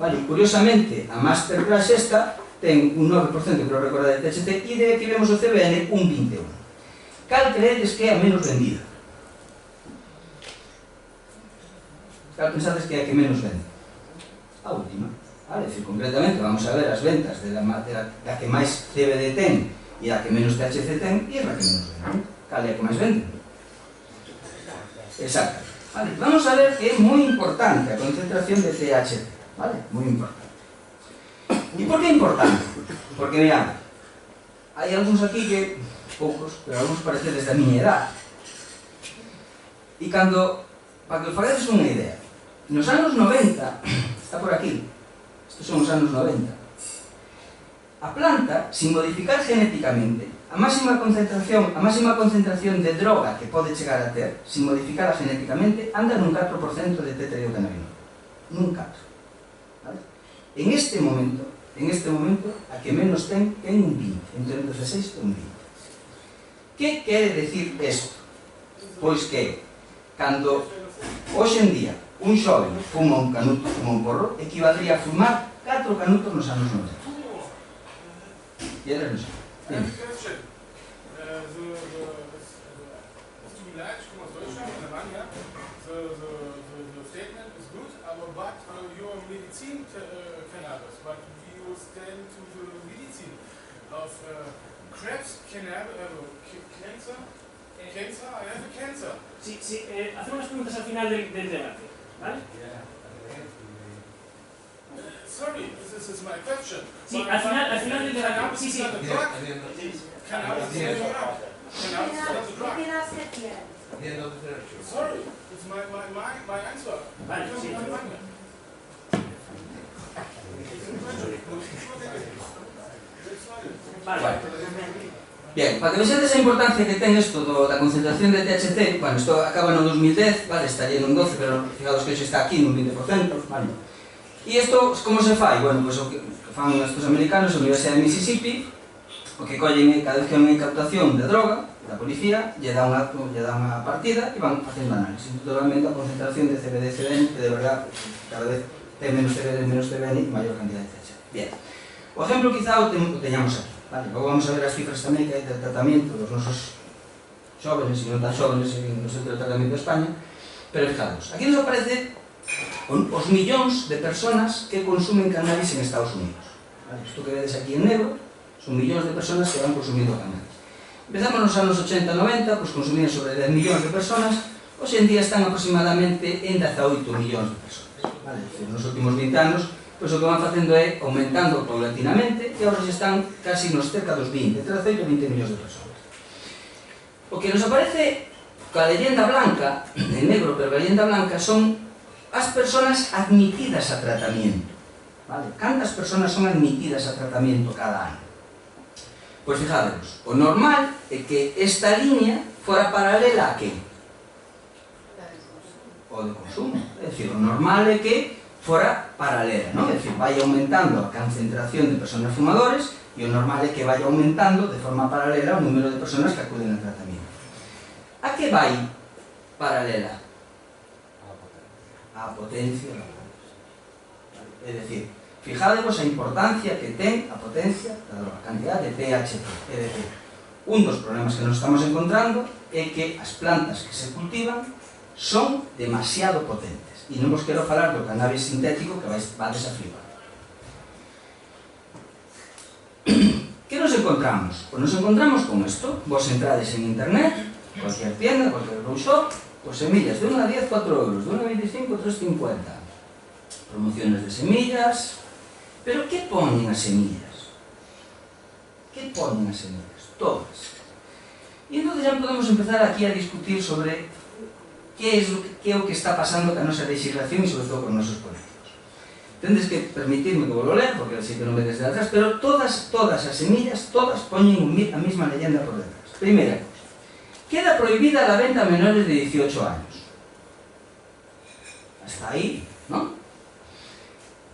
vale? Curiosamente, a Master Crush esta ten un 9%, creo recordar, de THC, e de aquí vemos o CBN un 21%. Cal creedes que é a menos vendida? Cal pensades que é a que menos vende? A última, vale? É dicir, concretamente, vamos a ver as ventas da que máis CBD ten e a que menos THC ten, e é a que menos vende. Cal é a que máis vende? Exacto. Vale, vamos a ver que é moi importante a concentración de THC, vale? Moi importante. E por que é importante? Porque, mirad, hai algúns aquí que, poucos, pero algúns parecedes da miña edad. E cando, para que os faredes unha idea, nos anos 90, está por aquí, estes son os anos 90, a planta, sin modificar genéticamente, a máxima concentración de droga que pode chegar a ter, sin modificarla genéticamente, anda nun 4% de tetraidrocannabinol. Nun 4%. ¿Vale? En este momento, a que menos ten un 20%, entre un 16 e un 20%. Que quere decir isto? Pois que, cando hoxe en día un xoven fuma un canuto, fuma un porro, equivaldría a fumar 4 canutos nos anos 90. E eres non sei. Sí, hacemos unas preguntas al final del debate, ¿vale? Sorry, this is my question. Sí, al final del debate. Sí, sí. Cannabis is not a drug. Cannabis is not a drug. Sorry, it's my answer. Vale, sí. Vale. Bien, para que vexedes a importancia que ten isto da concentración de THC, bueno, isto acaba no 2010, vale, estaría nun 12, pero fijaos que isto está aquí nun 20%, vale. E isto, como se fai? Bueno, pois o que fan estes americanos, a Universidade de Mississippi, o que collen cada vez que hai incautación de droga, da policía, lle dá unha partida e van facendo análisis. Totalmente a concentración de CBD-CBN, que de verdad cada vez ten menos CBD, menos CBN e maior cantidad de THC. Bien. O exemplo quizá o teñamos aquí. Vale, logo vamos a ver as cifras tamén que hai de tratamento dos nosos xóvenes e non tan xóvenes no centro de tratamento de España, pero fijados, aquí nos aparece os millóns de personas que consumen cannabis en Estados Unidos. Vale, isto que vedes aquí en negro son millóns de personas que van consumindo cannabis. Empezamos nos anos 80-90, pues consumían sobre 10 millóns de personas, hoxe en día están aproximadamente en 18 millóns de personas. Vale, nos últimos 20 anos, pois o que van facendo é aumentando paulatinamente e agora xa están casi nos cerca dos 20, 18 e 20 millóns de personas. O que nos aparece coa leyenda blanca, en negro, pero a leyenda blanca, son as persoas admitidas a tratamento. Vale? Cantas persoas son admitidas a tratamento cada ano? Pois fijadevos, o normal é que esta liña fora paralela a que? O de consumo. É dicir, o normal é que fora paralela, non? É dicir, vai aumentando a concentración de persoas fumadores e o normal é que vai aumentando de forma paralela o número de persoas que acuden ao tratamento. A que vai paralela? A potencia da droga. É dicir, fijadevos a importancia que ten a potencia da droga, a cantidad de THC. É dicir, un dos problemas que nos estamos encontrando é que as plantas que se cultivan son demasiado potentes. E non vos quero falar do cannabis sintético que vades a flipar. Que nos encontramos? Pois nos encontramos con isto. Vos entrades en internet, cualquier tienda, cualquier grow shop, pues semillas de 1 a 10, 4 euros, de 1 a 25, 3,50. Promociones de semillas. Pero que poñen as semillas? Que poñen as semillas? Todas. E entón já podemos empezar aquí a discutir sobre que é o que está pasando ca nosa legislación e sobre todo con nosos políticos. Tendes que permitirme que vos lo lea, porque así que non ve desde atrás, pero todas as semillas, todas poñen a mesma leyenda por detrás. Primeira cosa, queda prohibida la venta a menores de 18 años. Hasta ahí, ¿no?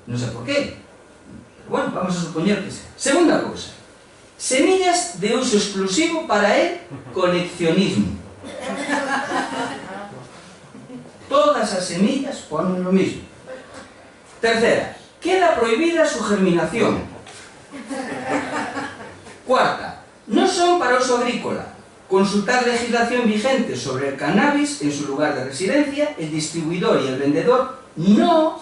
No sé por qué. Bueno, vamos a supoñer que sea. Segunda cosa, semillas de uso exclusivo para el coleccionismo. Todas as semillas ponen lo mismo. Tercera, queda prohibida su germinación. Cuarta, no son para uso agrícola. Consultar legislación vigente sobre el cannabis en su lugar de residencia, el distribuidor y el vendedor no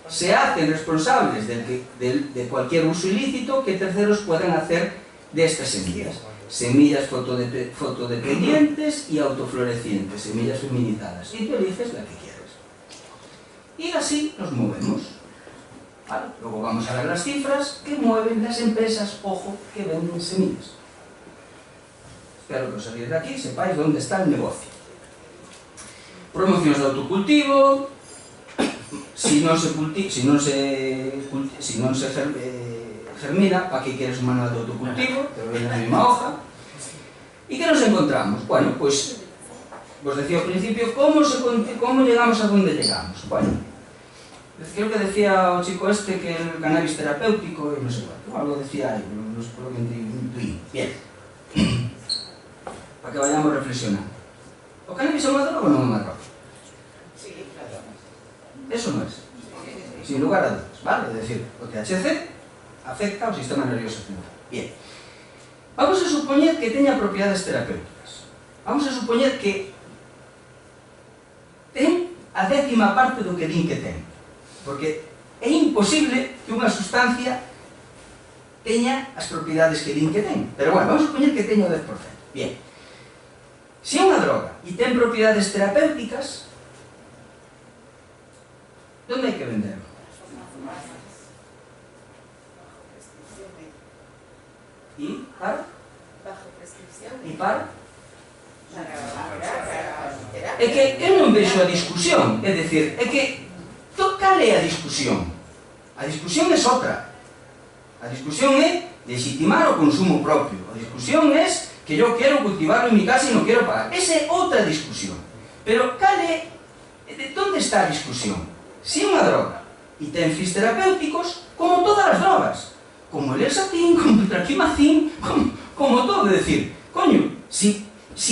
se hacen responsables de cualquier uso ilícito que terceros puedan hacer de estas semillas. Semillas fotodependientes y autoflorecientes, semillas feminizadas. Y tú eliges la que quieres. Y así nos movemos. ¿Vale? Luego vamos a ver las cifras que mueven las empresas, ojo, que venden semillas. Espero que os salir de aquí sepáis dónde está el negocio. Promociones de autocultivo. Si non se germina, para que quieres un manual de autocultivo, te lo ven en la misma hoja. ¿Y qué nos encontramos? Bueno, pues vos decía al principio, ¿cómo llegamos a donde llegamos? Bueno, creo que decía o chico este que el cannabis terapéutico y no sé cuánto, algo decía ahí, no sé por lo que intuí. Bien, para que vayamos reflexionando. ¿O cannabis é unha droga ou non é unha droga? Eso no es, sin lugar a dudas, ¿vale? Es decir, o THC afecta ao sistema nervioso central. Bien, vamos a supoñer que teña propiedades terapéuticas. Vamos a supoñer que ten a 10ª parte do que din que ten, porque é imposible que unha sustancia teña as propiedades que din que ten. Pero bueno, vamos a supoñer que teña o 10%. Bien, se é unha droga e ten propiedades terapéuticas, ¿dónde hay que venderlo? ¿Y para? Bajo prescripción. ¿Y para? É que eu non vexo a discusión, é dicir, é que cal é a discusión? A discusión é outra. A discusión é legitimar o consumo propio. A discusión é que yo quiero cultivarlo en mi casa y no quiero pagar. Esa es otra discusión. Pero, ¿dónde está la discusión? Si una droga y ten fins terapéuticos, como todas las drogas, como el Elsatin, como el Traquimacin, como todo, es decir, coño, si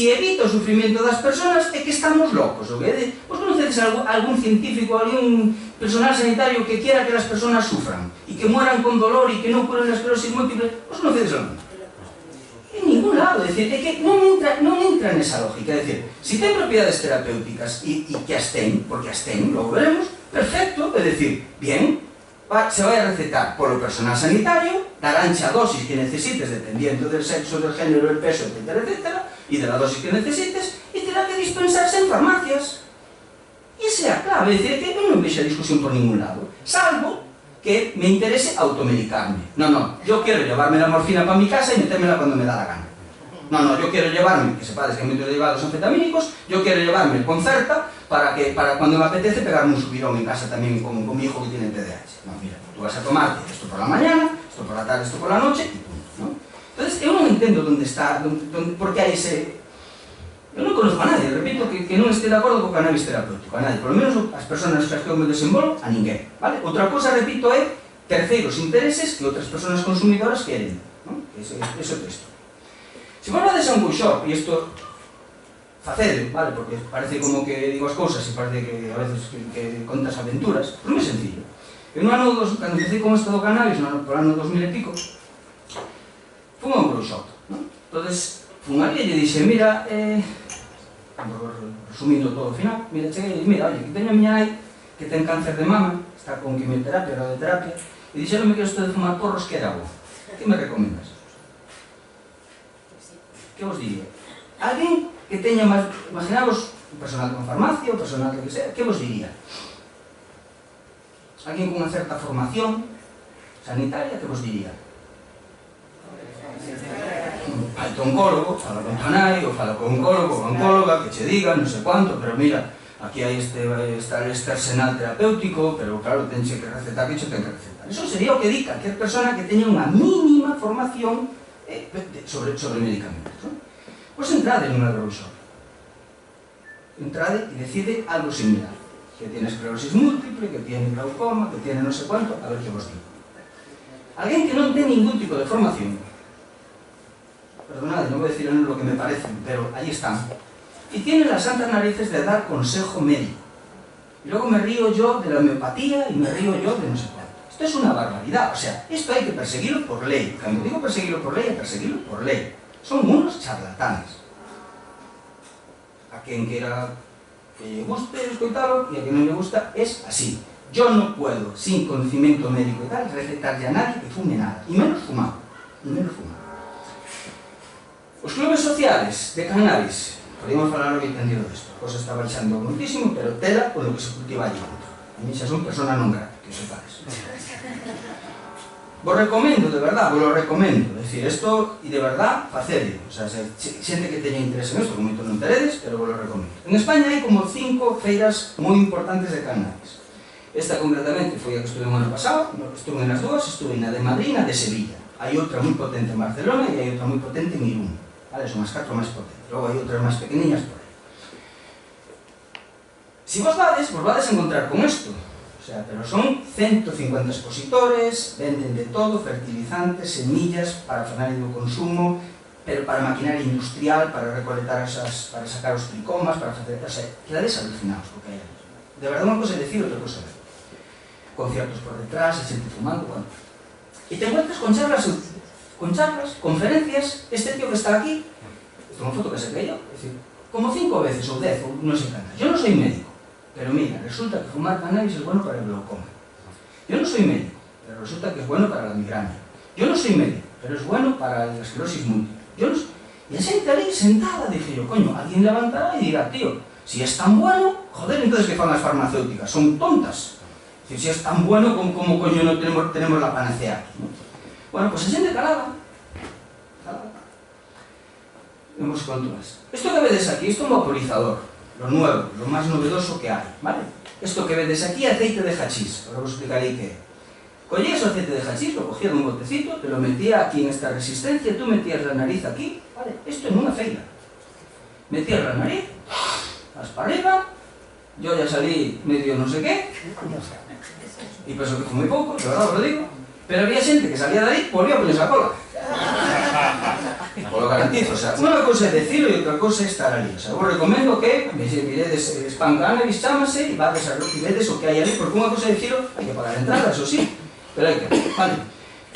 evita o sufrimiento das persoas é que estamos locos. Vos conocedes algún científico, algún personal sanitario que quiera que las persoas sufran e que mueran con dolor e que non curen la esclerosis múltiple? Vos conocedes algún? En ningún lado, é dicir, é que non entra nesa lógica, é dicir, si ten propiedades terapéuticas e que as ten, porque as ten, logo veremos, perfecto, é dicir, bien, se vai a recetar polo personal sanitario, daránche a dosis que necesites dependiendo del sexo, del género, del peso, etc., etc., y de la dosis que necesites, y terá que dispensarse en farmacias. E esa é a clave, é dicir, que non vexe a discusión por ningún lado, salvo que me interese automedicarme. No, yo quiero llevarme la morfina para mi casa y metérmela cuando me da la gana. No, yo quiero llevarme, que sepades que hay muchos derivados anfetamínicos, yo quiero llevarme el Concerta para cuando me apetece pegarme un subidón en casa también con mi hijo que tiene TDAH. No, mira, tú vas a tomarte esto por la mañana, esto por la tarde, esto por la noche y punto, ¿no? Entonces, yo no entiendo dónde está, por qué hay ese... Yo non conozco a nadie, repito, que non este de acordo co cannabis terapéutico, a nadie, por lo menos as persoas que eu me desenvolo, a ninguén, vale? Outra cosa, repito, é terceiros intereses que outras persoas consumidoras queren, non? Ese é o texto. Se vos vades a un workshop, e isto facede, vale? Porque parece como que digo as cousas e parece que a veces que contas aventuras, pero non é sencillo. Eu no ano, cando empecé con isto do cannabis, por ano 2000 e pico, fui a un workshop, non? Entonces, fun ali e lle dixe, mira, resumindo todo o final, mira, cheguei e mira, oye, que teño a miña nai que ten cáncer de mama, está con quimioterapia, radioterapia, e dixeronme que isto de fumar porros que era bo. Que me recomendas? Que vos diría? Alguén que teña máis, imaginavos, un personal con farmacia, un personal que sea, que vos diría? Alguén con unha certa formación sanitaria, que vos diría? Fala con oncólogo, fala con tu nai, ou fala con oncólogo, ou oncóloga, que che diga, non sei cuánto, pero mira, aquí hai este arsenal terapéutico, pero claro, tenche que recetar, que ten que recetar. Eso sería o que di calquer persona que teña unha mínima formación sobre medicamentos, non? Pois entrade nunha workshop. Entrade e decide algo similar, que tiene esclerosis múltiple, que tiene glaucoma, que tiene non sei cuánto, a ver que vos digo. Alguén que non ten ningún tipo de formación, perdonad, no voy a decir lo que me parece, pero ahí están, y tienen las santas narices de dar consejo médico. Y luego me río yo de la homeopatía y me río yo de no sé cuánto. Esto es una barbaridad, o sea, esto hay que perseguirlo por ley. Cuando digo perseguirlo por ley, hay que perseguirlo por ley. Son unos charlatanes. A quien quiera que le guste escucharlo y a quien no le gusta, es así. Yo no puedo, sin conocimiento médico y tal, recetarle a nadie que fume nada, y menos fumar, y menos fumar. Os clubes sociales de cannabis, podemos falar o que entendido disto, a cosa está baixando muitísimo, pero tela con lo que se cultiva allí dentro. A mí xa son persona non grata, que os sepades. Vos recomendo, de verdad, vos lo recomendo, é dicir, isto, e de verdad, facedlo, o sea, xente que teña interés en isto, que moito non teredes, pero vos lo recomendo. En España hai como 5 feiras moi importantes de cannabis. Esta concretamente foi a que estuve o ano pasado, estuve nas dúas, estuve na de Madrid e na de Sevilla. Hai outra moi potente en Barcelona e hai outra moi potente en Irún. Vale, son as 4 máis potentes. Logo hai outras máis pequeniñas por aí. Si vos vades a encontrar con isto. O sea, pero son 150 expositores, venden de todo, fertilizantes, semillas, para frenar o consumo, pero para maquinaria industrial, para recolectar para sacar os tricomas, para facer... O sea, quedades alucinados porque hai. De verdade, unha cosa é decir, outra cosa é. Conciertos por detrás, xente fumando, bueno. E te encuentras con charlas, conferencias, este tío que está aquí, esta é unha foto que se creyó, es decir, como 5 veces ou 10, ou non sei cantas. Yo non soy médico, pero mira, resulta que fumar cannabis es bueno para el glaucoma. Yo no soy médico, pero resulta que es bueno para la migraña. Yo no soy médico, pero es bueno para la esclerosis múltiple. Y a xente ali sentada, dije yo, coño, alguien levantará y dirá, tío, si es tan bueno, joder, entonces que fan las farmacéuticas, son tontas. Si es tan bueno, como coño no tenemos la panacea aquí, ¿no? Bueno, pues a xente calada. Vemos conturas. Esto que vedes aquí, esto es un vaporizador, lo nuevo, lo más novedoso que hay, ¿vale? Esto que vedes aquí, aceite de hachís, ahora os explicaré qué. Cogías el aceite de hachís, lo cogías en un botecito, te lo metía aquí en esta resistencia, tú metías la nariz aquí, ¿vale? Esto en una feira. Metías la nariz, vas para arriba, yo ya salí medio no sé qué, y pensó que fue muy poco, de verdad os lo digo, pero había gente que salía de ahí, volvía a ponerse la cola. Os lo garantizo, o sea, una cosa es decirlo y otra cosa es estar ali. O sea, vos recomendo que miredes Spam Cannabis, chámase, e vades a vedes o que hai ali, porque unha cosa é decirlo, hai que pagar a entrada, eso sí, pero hai que, vale.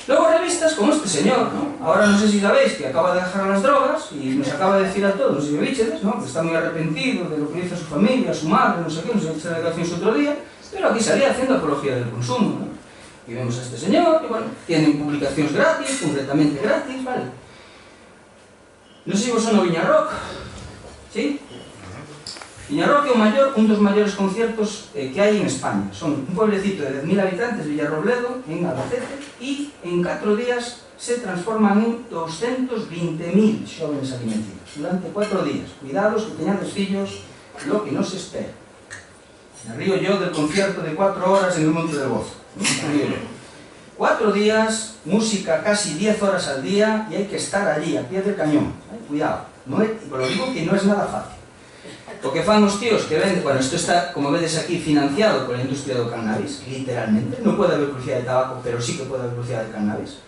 Luego revistas como este señor, ¿no? Ahora no sé si sabéis que acaba de dejar las drogas y nos acaba de decir a todos, no sé si me bichedes, ¿no? Que está muy arrepentido de lo que hizo a su familia, a su madre, no sé qué, no sé qué declaraciones otro día, pero aquí salía haciendo apología del consumo, ¿no? Y vemos a este señor, y bueno, tienen publicacións gratis, completamente gratis, vale. Non sei se vos sono Viña Rock, ¿sí? Viña Rock é un dos maiores conciertos que hai en España. Son un pueblecito de 10.000 habitantes, Villarrobledo, en Albacete, e en 4 días se transforman en 220.000 xóvenes alimenticios. Durante 4 días. Cuidados que teñades fillos, lo que non se espera. Me río yo del concierto de 4 horas en el Monte del Bozo. 4 días, música casi 10 horas al día y hay que estar allí, a pie del cañón. Cuidado, no es, lo digo que no es nada fácil. Lo que fan os tíos que venden, bueno, esto está, como vedes aquí, financiado por la industria do cannabis, literalmente. No puede haber publicidad de tabaco, pero sí que puede haber publicidad de cannabis.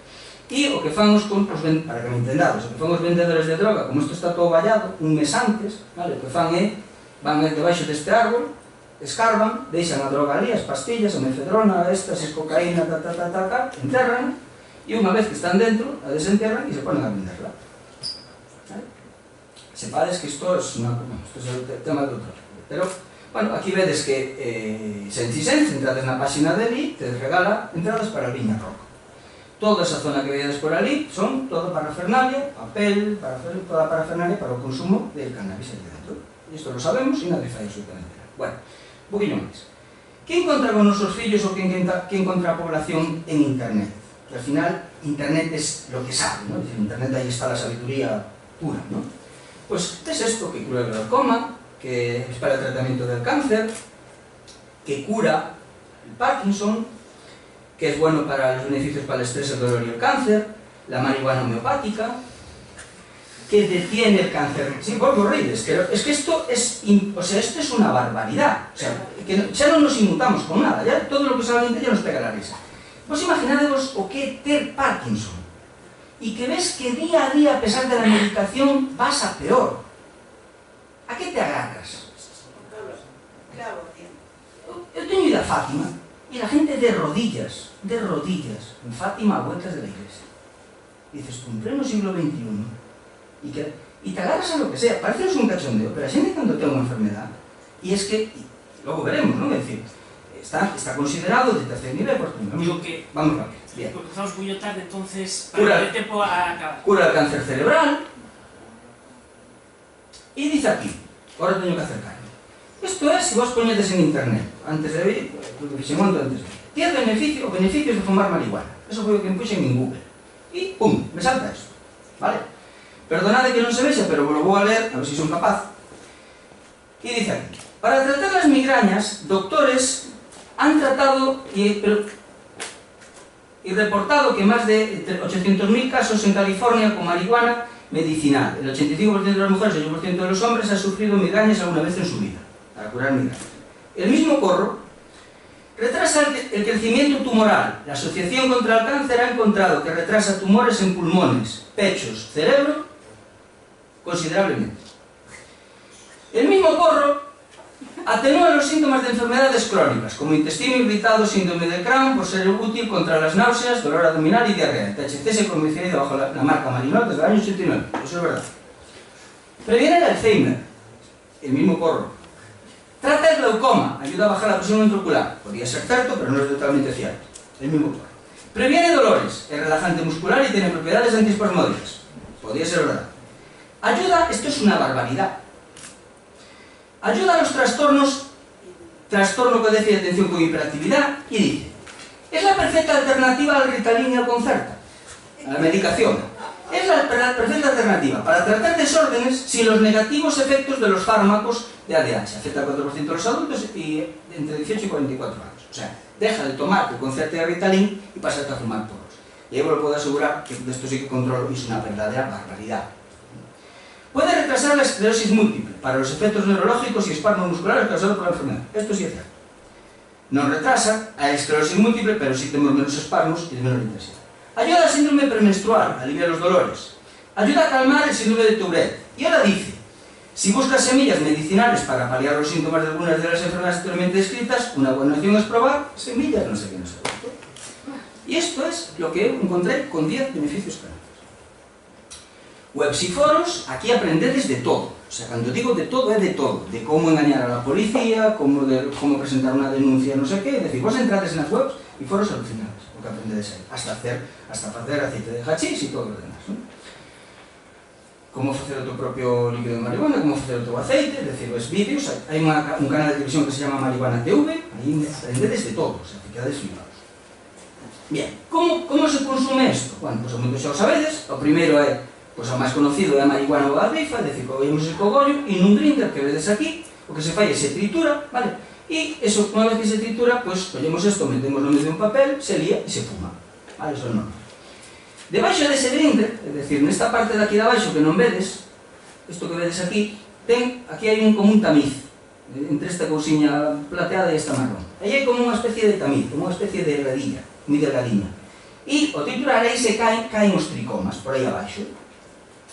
Y o que fan os, para que me entendades, o que fan os vendedores de droga, como isto está todo vallado, un mes antes, vale, o que fan é, van debaixo deste árbol, escarban, deixan a droga ali, as pastillas, a mefedrona, éxtasis, cocaína, enterran, e unha vez que están dentro, a desenterran e se ponen a venderla. ¿Vale? Sepades que isto é o tema do otro. Pero, bueno, aquí vedes que Sensi entrades na página de ali, te regala entradas para Viña Rock. Toda esa zona que vedes por ali son todo parafernalia, papel, toda parafernalia para o consumo del cannabis ali dentro. E isto lo sabemos e nadie fai absolutamente nada. Bueno, un poquillo máis. Que encontra con nosos fillos ou que encontra a población en Internet? Que al final, Internet es lo que sabe, ¿no? En Internet ahí está la sabiduría pura, ¿no? Pues es esto que cura el glaucoma, que es para el tratamiento del cáncer, que cura el Parkinson, que es bueno para los beneficios para el estrés, el dolor y el cáncer, la marihuana homeopática, que detiene el cáncer. Sí, vos ríes, pero es que esto es, esto es una barbaridad. O sea, que ya no nos inmutamos con nada, ya todo lo que sabe ya nos pega la risa. Vos imaginadevos o que é ter Parkinson e que ves que día a día, a pesar de la medicación, vas a peor. A que te agarras? Eu teño ido a Fátima e la gente de rodillas, en Fátima a vueltas de la iglesia. Dices, tú en pleno siglo XXI, y te agarras a lo que sea, parece un cachondeo, pero a xente cando ten unha enfermedad, e es que, logo veremos, non? É dicir, está considerado de tercer nivel, por ejemplo. Digo que, vamos rápido, bien. Porque empezamos muy tarde, entonces, para el tiempo a acabar. Cura el cáncer cerebral, y dice aquí, ahora teño que acercarme. Esto es, si vos poñedes en internet, antes de ver, lo que se monta antes de ver, 10 beneficios de fumar marihuana. Eso foi o que me puxen en Google. Y, pum, me salta esto, ¿vale? Perdonade que non se vexa, pero lo vou a leer, a ver si son capaz. Y dice aquí, para tratar las migrañas, doctores han tratado y reportado que más de 800.000 casos en California con marihuana medicinal. El 85% de las mujeres y el 8% de los hombres han sufrido migrañas alguna vez en su vida, para curar migrañas. El mismo porro retrasa el crecimiento tumoral. La Asociación contra el Cáncer ha encontrado que retrasa tumores en pulmones, pechos, cerebro, considerablemente. El mismo porro atenúa los síntomas de enfermedades crónicas, como intestino irritado, síndrome de Crohn, por ser útil contra las náuseas, dolor abdominal y diarrea. THC se comercializa bajo la marca Marinol desde el año 89, eso es verdad. Previene el Alzheimer, el mismo porro. Trata el glaucoma, ayuda a bajar la presión ventricular. Podría ser cierto, pero no es totalmente cierto. El mismo porro. Previene dolores, es relajante muscular y tiene propiedades antiespasmódicas. Podría ser verdad. Ayuda, esto es una barbaridad. Ayuda a los trastornos, trastorno que déficit de atención con hiperactividad, y dice, es la perfecta alternativa al Ritalin y al Concerta, a la medicación. Es la perfecta alternativa para tratar desórdenes sin los negativos efectos de los fármacos de ADH. Afecta al 4% de los adultos y entre 18 y 44 años. O sea, deja de tomar tu concierto de Ritalin y pasarte a fumar porros. Y yo lo puedo asegurar que de esto sí que controlo y es una verdadera barbaridad. Puede retrasar la esclerosis múltiple para los efectos neurológicos y espasmos musculares causados por la enfermedad. Esto sí es cierto. No retrasa a esclerosis múltiple, pero sí tenemos menos espasmos y de menor intensidad. Ayuda al síndrome premenstrual, alivia los dolores. Ayuda a calmar el síndrome de Tourette. Y ahora dice, si buscas semillas medicinales para paliar los síntomas de algunas de las enfermedades anteriormente descritas, una buena opción es probar semillas, no sé qué, no sé qué. Y esto es lo que encontré con 10 beneficios prácticos. Webs y foros, aquí aprendedes de todo. O sea, cuando digo de todo, es de todo. De cómo engañar a la policía, cómo presentar una denuncia, no sé qué. Es decir, vos entrades en las webs y foros alucinantes, lo que aprendedes ahí. Hasta hacer aceite de hachís y todo lo demás, ¿no? Cómo hacer tu propio líquido de marihuana, cómo hacer tu aceite, es decir, ves vídeos. Hay un canal de televisión que se llama Marihuana TV, ahí aprendedes de todo, o sea, te quedades flipados. Bien, como se consume isto? Bueno, pois moito xa o sabedes. O primeiro é, pois o máis conocido é a marihuana ou a rifa, é dicir, collemos ese cogollo e nun grinder que vedes aquí, o que se fai é se tritura, vale? E eso, unha vez que se tritura, pois collemos isto, metemos no medio de un papel, se lía e se fuma, vale? Eso é normal. Debaixo dese grinder, é dicir, nesta parte de aquí de abaixo que non vedes, isto que vedes aquí, aquí hai como un tamiz, entre esta cousiña plateada e esta marrón. Aí hai como unha especie de tamiz, como unha especie de redilla, moi delgadinha. E ao triturar aí se caen os tricomas, por aí abaixo.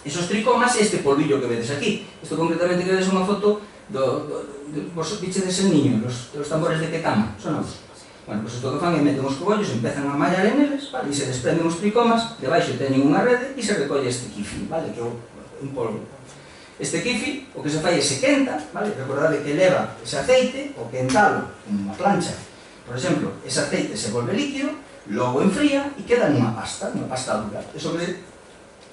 Esos tricomas é este polvillo que vedes aquí. Isto concretamente que vedes unha foto vos vichedes el niño, los tambores de que cama, son os. Bueno, pois isto que fan é meten os cogollos, empezan a mallar en eles, vale, e se desprenden os tricomas, debaixo teñen unha rede e se recolle este kifi, vale, que é un polvo. Este kifi, o que se fai é se quenta, vale, recordade que leva ese aceite, o quentalo, como unha plancha, por exemplo, ese aceite se volve líquido, logo enfría e queda nunha pasta dura. Eso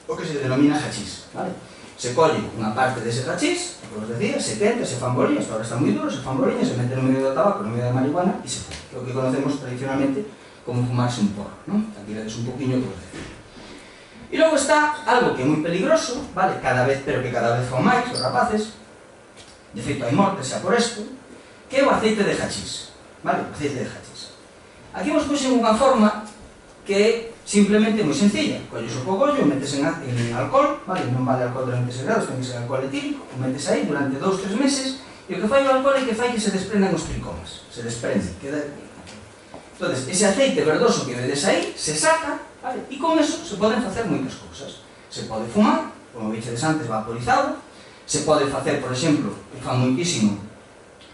o que se denomina hachís, vale? Se colle unha parte dese hachís, como os decía, se quenta, se fan boliñas, ahora está moi duro, se fan boliñas, se mete no medio do tabaco, no medio da marihuana e se fuma. Lo que conocemos tradicionalmente como fumarse un porro, ¿no? Aquí vedes un poquinho que os decía. E logo está algo que é moi peligroso, vale? Pero que cada vez fan máis os rapaces, de feito hai mortes xa por isto, que é o aceite de hachís, vale? O aceite de hachís. Aquí vos puxen unha forma que é simplemente moi sencilla. Colles o cogollo, metes en alcohol, vale? Non vale alcohol durante 6 grados, ten que ser alcohol etílico, o metes aí durante 2-3 meses, e o que fai o alcohol é que fai que se desprendan os tricomas, se desprende, queda... Entonces, ese aceite verdoso que vedes aí, se saca, vale? E con eso se poden facer moitas cousas. Se pode fumar, como vichedes antes, vaporizado, se pode facer, por exemplo, que fan moitísimo,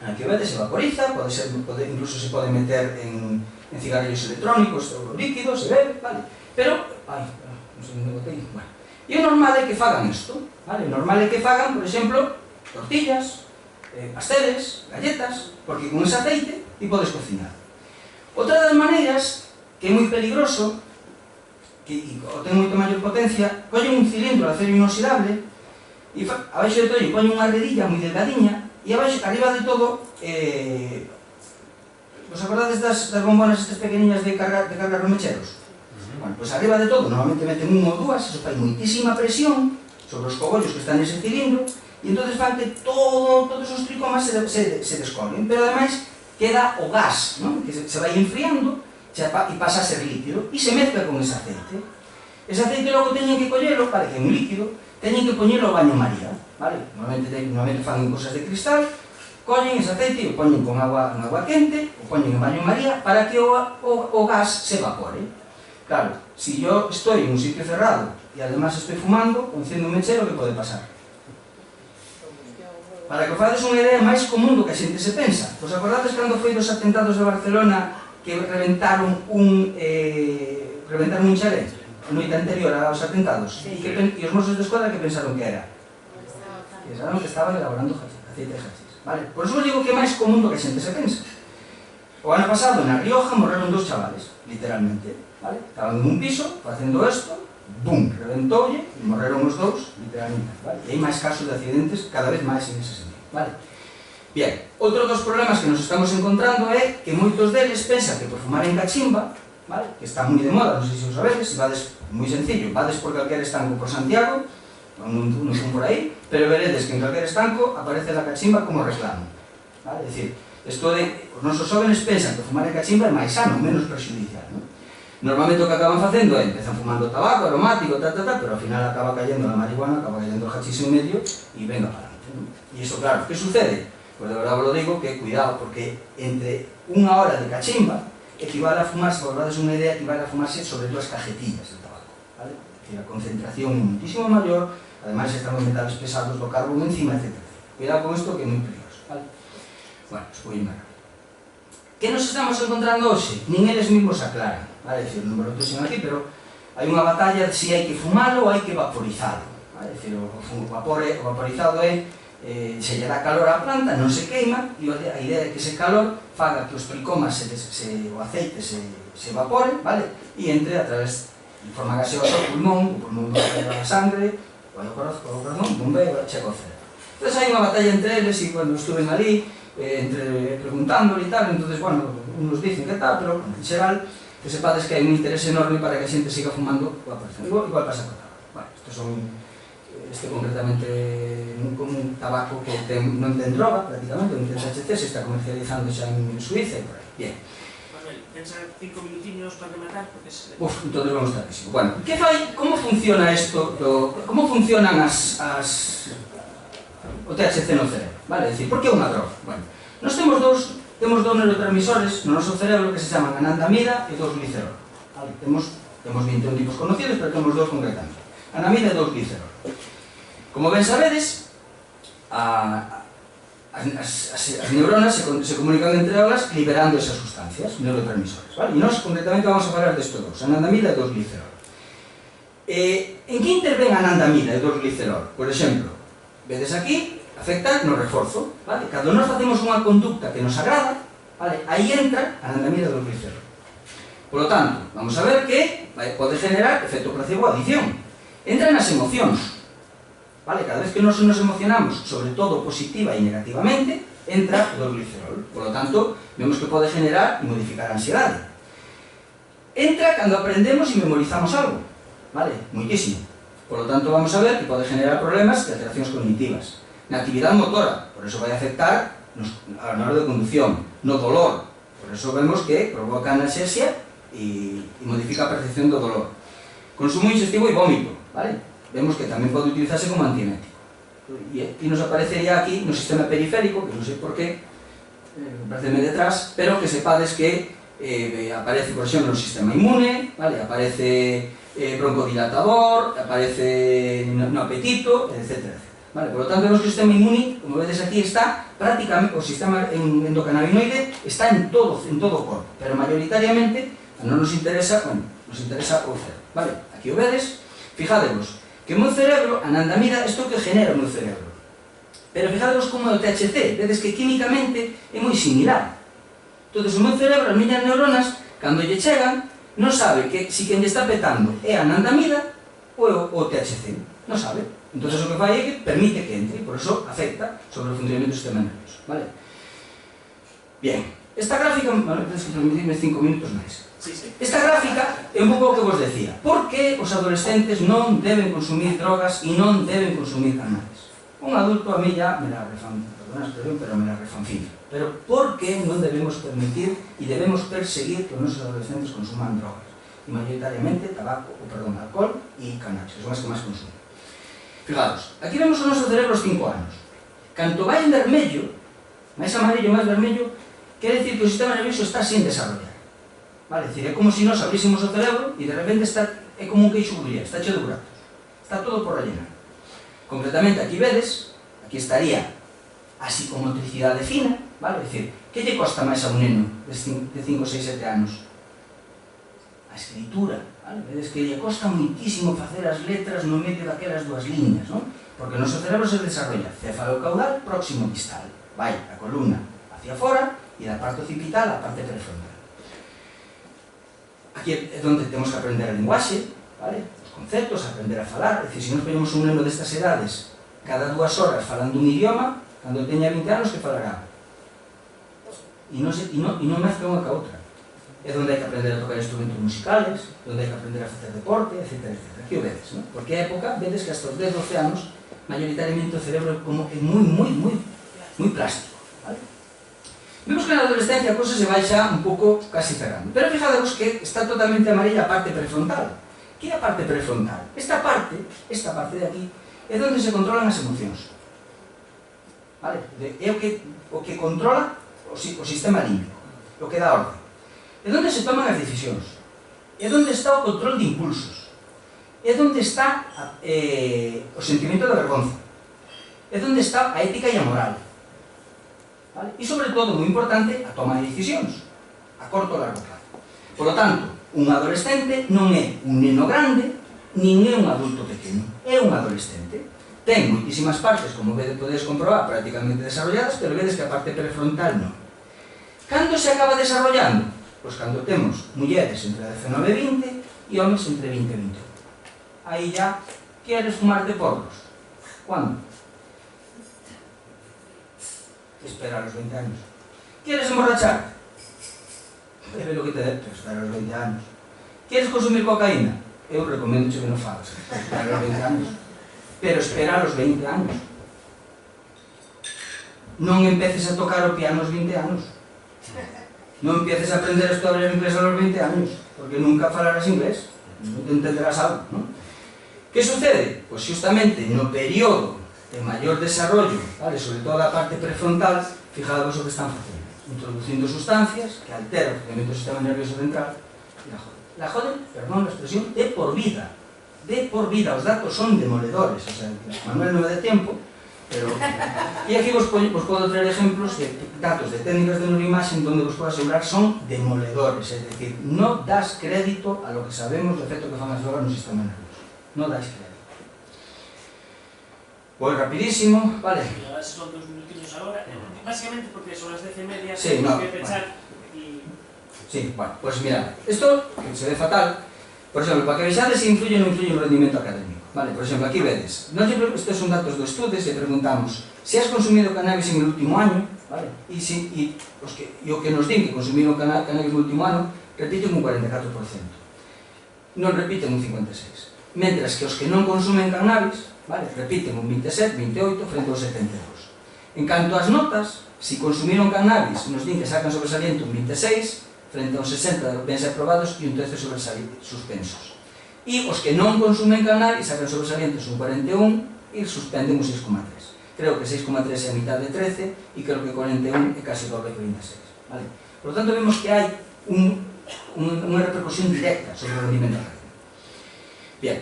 aquí vedes, se vaporiza, incluso se pode meter en cigarrillos electrónicos, ou líquidos, se bebe, vale? Pero, non sei onde botei, bueno. E o normal é que fagan isto, vale? O normal é que fagan, por exemplo, tortillas, pasteles, galletas, porque con ese aceite ti podes cocinar. Outra das maneiras, que é moi peligroso, que ten moito maior potencia, collen un cilindro de acero inoxidable, e abaixo de todo poñen unha redilla moi delgadiña, e arriba de todo, vos acordades das bombonas estas pequeniñas de cargar os mecheros? Bueno, pois arriba de todo, normalmente meten unha ou dúas, eso fai moitísima presión sobre os cogollos que están nese cilindro, e entón fan que todos os tricomas se descolguen, pero ademais queda o gas, que se vai enfriando e pasa a ser líquido, e se mezcla con ese aceite. Ese aceite logo teñen que collelo, vale, que é un líquido, teñen que poñelo ao baño María, vale? Normalmente fan cosas de cristal, collen ese aceite e o poñen con agua quente, o poñen en baño María para que o gas se evapore. Claro, se yo estoy en un sitio cerrado e además estoy fumando, o enciendo un mechero, que pode pasar? Para que fades unha idea máis común do que a xente se pensa. Vos acordades cando foi dos atentados de Barcelona que reventaron un chalé a noite anterior aos atentados? E os mozos de escuadra que pensaron que era? Pensaron que estaban elaborando aceite de hachís. Por iso vos digo que é máis común do que a xente se pensa. O ano pasado, na Rioja, morreron 2 chavales, literalmente. Estaban en un piso, facendo isto, bum, reventoulle, e morreron os 2, literalmente. E hai máis casos de accidentes cada vez máis en ese sentido. Bien, outro dos problemas que nos estamos encontrando é que moitos deles pensan que por fumar en cachimba vale? Que está moi de moda, non sei se o sabedes, moi sencillo, vades por calquer estanco por Santiago, non son por aí, pero veredes que en calquer estanco aparece a cachimba como reclamo, vale? É dicir, isto de, os nosos jóvenes pensan que fumar a cachimba é máis sano, menos perjudicial, non? Normalmente o que acaban facendo é, empezan fumando tabaco, aromático, pero ao final acaba cayendo la marihuana, acaba cayendo o hachís en medio e venga para adelante, non? E iso, claro, que sucede? Pois de verdade vos lo digo, que cuidado, porque entre unha hora de cachimba equivale a fumarse, por verdade é unha idea, equivale a fumarse sobre 2 cajetillas de tabaco, vale? É dicir, a concentración é muitísimo maior, ademais están os metales pesados do carbón encima, etc. Cuidado con isto que é moi peligroso, vale? Bueno, pues voy a ir. Que nos estamos encontrando hoxe? Nin eles mesmos aclaran, vale? É dicir, non me lo puxen aquí, pero hai unha batalla de se hai que fumalo ou hai que vaporizalo, vale? É dicir, o vaporizado é se lle dá calor á planta, non se queima, e a idea é que ese calor faga que os tricomas, o aceite se evapore, vale? E entre a través de forma gaseosa o pulmón vai a sangre, vai ao corazón, bombea e chega ao cerebro. Entón hai unha batalla entre eles e cando estuven ali, preguntándole e tal, entonces, bueno, unos dicen que tal, pero en xeral, que sepades que hai un interés enorme para que a xente siga fumando o aparecen. Igual pasa con tabaco. Bueno, estes son concretamente un tabaco que non ten droga, prácticamente, non ten THC, se está comercializando xa en Suiza e por aí. Bien. Manuel, pensa 5 minutiños para rematar, porque es... Entonces vamos tartísimo. Bueno, que fai, como funciona isto, como funcionan o THC no cerebro, vale? É dicir, por que é unha droga? Bueno, nós temos dous neurotransmisores no noso cerebro que se chaman anandamida e 2-glicerol, vale? Temos 21 tipos conocidos, pero temos dous concretamente, anandamida e 2-glicerol. Como ben sabedes, as neuronas se comunican entre elas liberando esas sustancias, neurotransmisores, vale? E nós concretamente vamos a falar destes dous, anandamida e 2-glicerol. En que interven anandamida e 2-glicerol? Por exemplo, vedes aquí, afecta no reforzo, vale? Cando nós facemos unha conducta que nos agrada, vale? Aí entra anandamida e 2-glicerol. Por lo tanto, vamos a ver que pode generar efecto placebo ou adición. Entra nas emocións, vale? Cada vez que nos emocionamos, sobre todo positiva e negativamente, entra o 2-glicerol. Por lo tanto, vemos que pode generar e modificar a ansiedade. Entra cando aprendemos e memorizamos algo, vale? Moitísimo. Por lo tanto, vamos a ver que pode generar problemas de alteracións cognitivas. Na actividade motora, por eso vai afectar a hora de conducción. No dolor, por eso vemos que provoca analxesia e modifica a percepción do dolor. Consumo ingestivo e vómito, vale? Vemos que tamén pode utilizarse como antiemético. E nos aparecería aquí no sistema periférico, que non sei por qué, apareceme detrás, pero que sepades que aparece, por exemplo, no sistema inmune, vale? Aparece broncodilatador, aparece no apetito, etc. Vale? Por lo tanto, vemos que o sistema inmune, como vedes aquí, está prácticamente, o sistema endocannabinoide está en todo o corpo, pero mayoritariamente non nos interesa, bueno, nos interesa o cerebro, vale? Aquí o vedes, fijadevos, que o meu cerebro, anandamida, isto que genera o meu cerebro. Pero fijadevos como é o THC, vedes que químicamente é moi similar. Entón, o meu cerebro, as miñas neuronas, cando lle chegan, non sabe que si quen lle está petando é a anandamida ou o THC, non sabe. Entón, o que fai é que permite que entre, por eso afecta sobre o funcionamento do sistema nervioso, vale? Bien, esta gráfica, vale, tens que permitirme 5 minutos máis. Esta gráfica é un pouco o que vos decía. Por que os adolescentes non deben consumir drogas e non deben consumir cannabis? Un adulto a mí ya me la perdona a expresión, pero me la refanfina. Pero por que non debemos permitir e debemos perseguir que os nosos adolescentes consuman drogas? E mayoritariamente alcohol e cannabis, que son as que máis consumen. Fijaros, aquí vemos o noso cerebro aos 5 anos. Canto vai en vermello, máis amarillo, máis vermello, quere dicir que o sistema nervioso está sin desarrollar. Vale, é como se nós abrísemos o cerebro e de repente é como un queixo brullé, está cheo de buratos. Está todo por rellenar. Concretamente, aquí vedes, aquí estaría a psicomotricidade fina, vale? É dicir, que lle costa máis a un neno de 5, 6, 7 anos? A escritura, vale? Vedes que lle costa muitísimo facer as letras no medio daquelas dúas liñas, non? Porque o noso cerebro se desarrolla cefalocaudal próximo distal, vai a columna hacia fora e da parte occipital a parte prefrontal. Aquí é onde temos que aprender a linguaxe, vale? Os conceptos, aprender a falar. É dicir, se nos ponemos un neno destas edades cada 2 horas falando un idioma, cando teña 20 anos, que falará? E non mezcla unha ca outra. é onde hai que aprender a tocar instrumentos musicales, onde hai que aprender a facer deporte, etc. Aquí o vedes, non? Porque a época, vedes que hasta os 10-12 anos, maioritariamente o cerebro como que moi plástico, vale? Vemos que na adolescencia a cosa se vai xa un pouco casi cerrando. Pero fijadevos que está totalmente amarilla a parte prefrontal. Que é a parte prefrontal? Esta parte de aquí, é onde se controlan as emocións. Vale? É o que controla o sistema límbico, o que dá orden. É onde se toman as decisións. É onde está o control de impulsos. É onde está o sentimento de vergonza. É onde está a ética e a moral. Vale? E, sobre todo, moi importante, a toma de decisións, a corto e largo plazo. Por lo tanto, un adolescente non é un neno grande, nin é un adulto pequeno, é un adolescente. Ten moitísimas partes, como podedes comprobar, prácticamente desarrolladas, pero vedes que a parte prefrontal non. Cando se acaba desarrollando? Pois cando temos mulleres entre 19 e 20 e homens entre 20 e 21. Aí ya, queres fumarte porros? Quando? Espera a los 20 años. ¿Quieres emborracharte? Bebe lo que te dé, pero espera a los 20 años. ¿Quieres consumir cocaína? Eu recomendo que non fagas. Espera a los 20 años. Pero espera a los 20 años. Non empeces a tocar o piano aos 20 anos. Non empieces a aprender a estudar inglés a los 20 años, porque nunca falarás inglés. Non te entenderás algo, non? Que sucede? Pois justamente no período de maior desarrollo, vale, sobre todo a parte prefrontal, fijadvos o que están facendo, introducindo sustancias que alteran o funcionamento do sistema nervioso central e la joden, perdón, la expresión, de por vida, os datos son demoledores, o sea, Manuel non me dé tempo, pero e aquí vos podo traer exemplos de datos de técnicas de neuroimaxen donde vos podo asegurar son demoledores, es decir, non das crédito a lo que sabemos do efecto que fan as drogas no sistema nervioso, non dais crédito. Pois rapidísimo, vale. Son 2 minutinhos agora, básicamente porque son as 10:30, sí, no, que pensar y... Sí, bueno, pues mira, esto que se ve fatal, por exemplo, para que vexades se influye ou non influye o rendimento académico, vale, por exemplo, aquí vedes, estes son datos do estudio, se preguntamos se has consumido cannabis en el último año, vale, e o que nos din que consumiron cannabis no último ano, repiten un 44%, non repiten un 56%, mentras que os que non consumen cannabis, vale, repiten un 27, 28 frente ao 72. En canto ás notas, se consumiron cannabis, nos din que sacan sobresaliente un 26 frente ao 60 de ben ser aprobados e un 13 suspensos. E os que non consumen cannabis sacan sobresalientes un 41 e suspenden un 6,3. Creo que 6,3 é a mitad de 13 e creo que 41 é casi doble que 26. Vale? Por lo tanto, vemos que hai unha repercusión directa sobre o rendimento académico. Bien,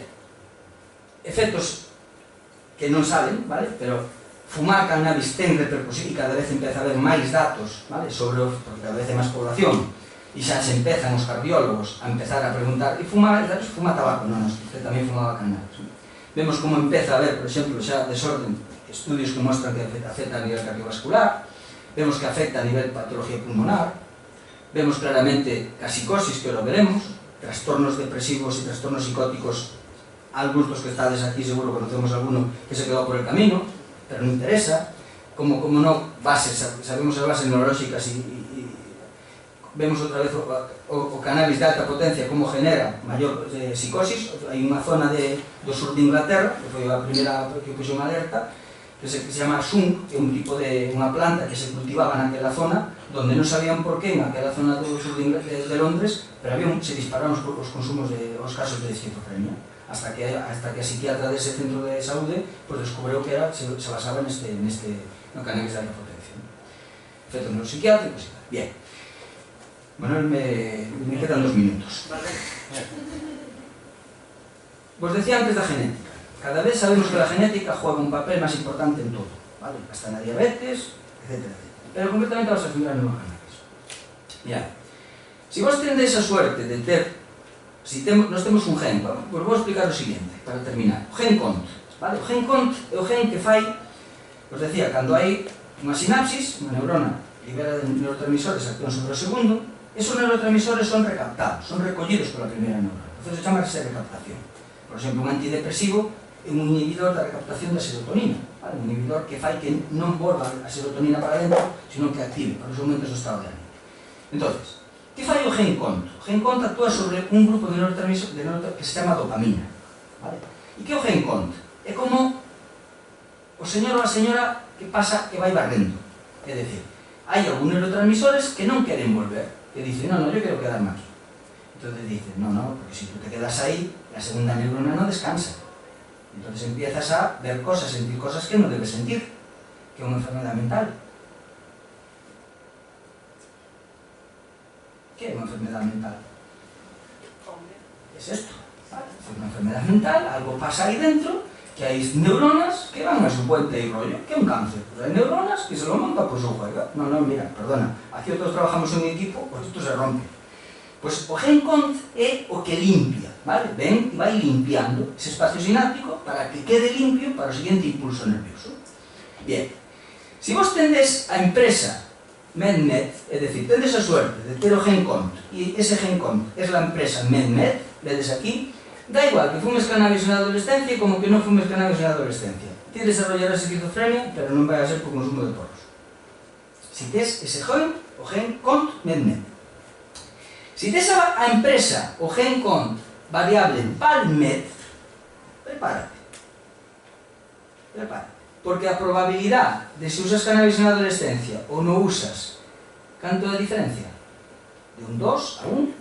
efectos que non saben, vale? Pero fumar cannabis ten repercusión e cada vez empeza a haber máis datos, vale? Sobre porque cada vez hai máis población e xa se empezan os cardiólogos a empezar a preguntar e fuma tabaco? Non, usted tamén fumaba cannabis. Vemos como empeza a haber, por exemplo, xa desorden, estudios que mostran que afecta a nivel cardiovascular, vemos que afecta a nivel patología pulmonar, vemos claramente a psicosis, que lo veremos, trastornos depresivos e trastornos psicóticos. Algunos dos que estades aquí seguro conocemos alguno que se quedó por el camino, pero non interesa, como non bases, sabemos as bases neurológicas e vemos outra vez o cannabis de alta potencia como genera maior psicosis. Hai unha zona do sur de Inglaterra, que foi a primeira que puxo unha alerta, que se chama Sung, que é un tipo de unha planta que se cultivaba naquela zona, donde non sabían por qué naquela zona do sur de Londres, pero se dispararon os consumos os casos de esquizofrenia. Hasta que a psiquiatra dese centro de saúde descubriu que se basaba no cannabis de alta potencia. Efectos neuropsiquiátricos. Bien. Manuel, me quedan 2 minutos. Vos decía antes da genética. Cada vez sabemos que la genética juega un papel máis importante en todo, ¿vale? Hasta na diabetes, etc. Pero concretamente vamos a figurar no cannabis. Mirad, si vos tendes a suerte de ter nos temos un gen, vos vou explicar o seguinte, para terminar. O gen CONT, vale? O gen CONT é o gen que fai, vos decía, cando hai unha sinapsis, unha neurona libera neurotransmisores, actúan sobre o segundo, esos neurotransmisores son recaptados, son recollidos pola primeira neurona. Entonces se chama recaptación. Por exemplo, un antidepresivo é un inhibidor da recaptación da serotonina, vale? Un inhibidor que fai que non volva a serotonina para dentro, sino que active, para os aumentos do estado de ánimo. Entonces, Que fai o gen CONT? O gen CONT actúa sobre un grupo de neurotransmisores que se chama dopamina, vale? E que o gen CONT? É como o señor ou a señora que pasa que vai barrendo. É dicir, hai algúns neurotransmisores que non queren volver, que dicen, non, yo quero quedarme aquí. Entón dicen, no, porque si tú te quedas aí, la segunda neurona no descansa. Entonces empiezas a ver cosas, sentir cosas que no debes sentir, que é unha enfermedad mental. ¿Qué es una enfermedad mental? Es esto, ¿vale? Es una enfermedad mental, algo pasa ahí dentro, que hay neuronas que van a su vuelta y rollo, que es un cáncer. Pues hay neuronas que se lo montan por su juego. No, mira, perdona, aquí nosotros trabajamos en equipo, pues esto se rompe. Pues o gen CONT é o que limpia, ¿vale? Ven y va limpiando ese espacio sináptico para que quede limpio para o siguiente impulso nervioso. Bien, si vos tendes a empresa MedMed, es decir, tendes a suerte de ter o gen CONT e ese gen CONT es la empresa MedMed, vedes aquí, da igual que fumes cannabis na adolescencia como que non fumes cannabis na adolescencia. Ti desarrollarás esquizofrenia, pero non vai a ser por consumo de porros. Si tes ese gen, o gen CONT MedMed. Si tes a empresa o gen CONT variable ValMed, prepárate. Porque a probabilidad de si usas cannabis na adolescencia ou non usas, canto é a diferencia? De un 2 a un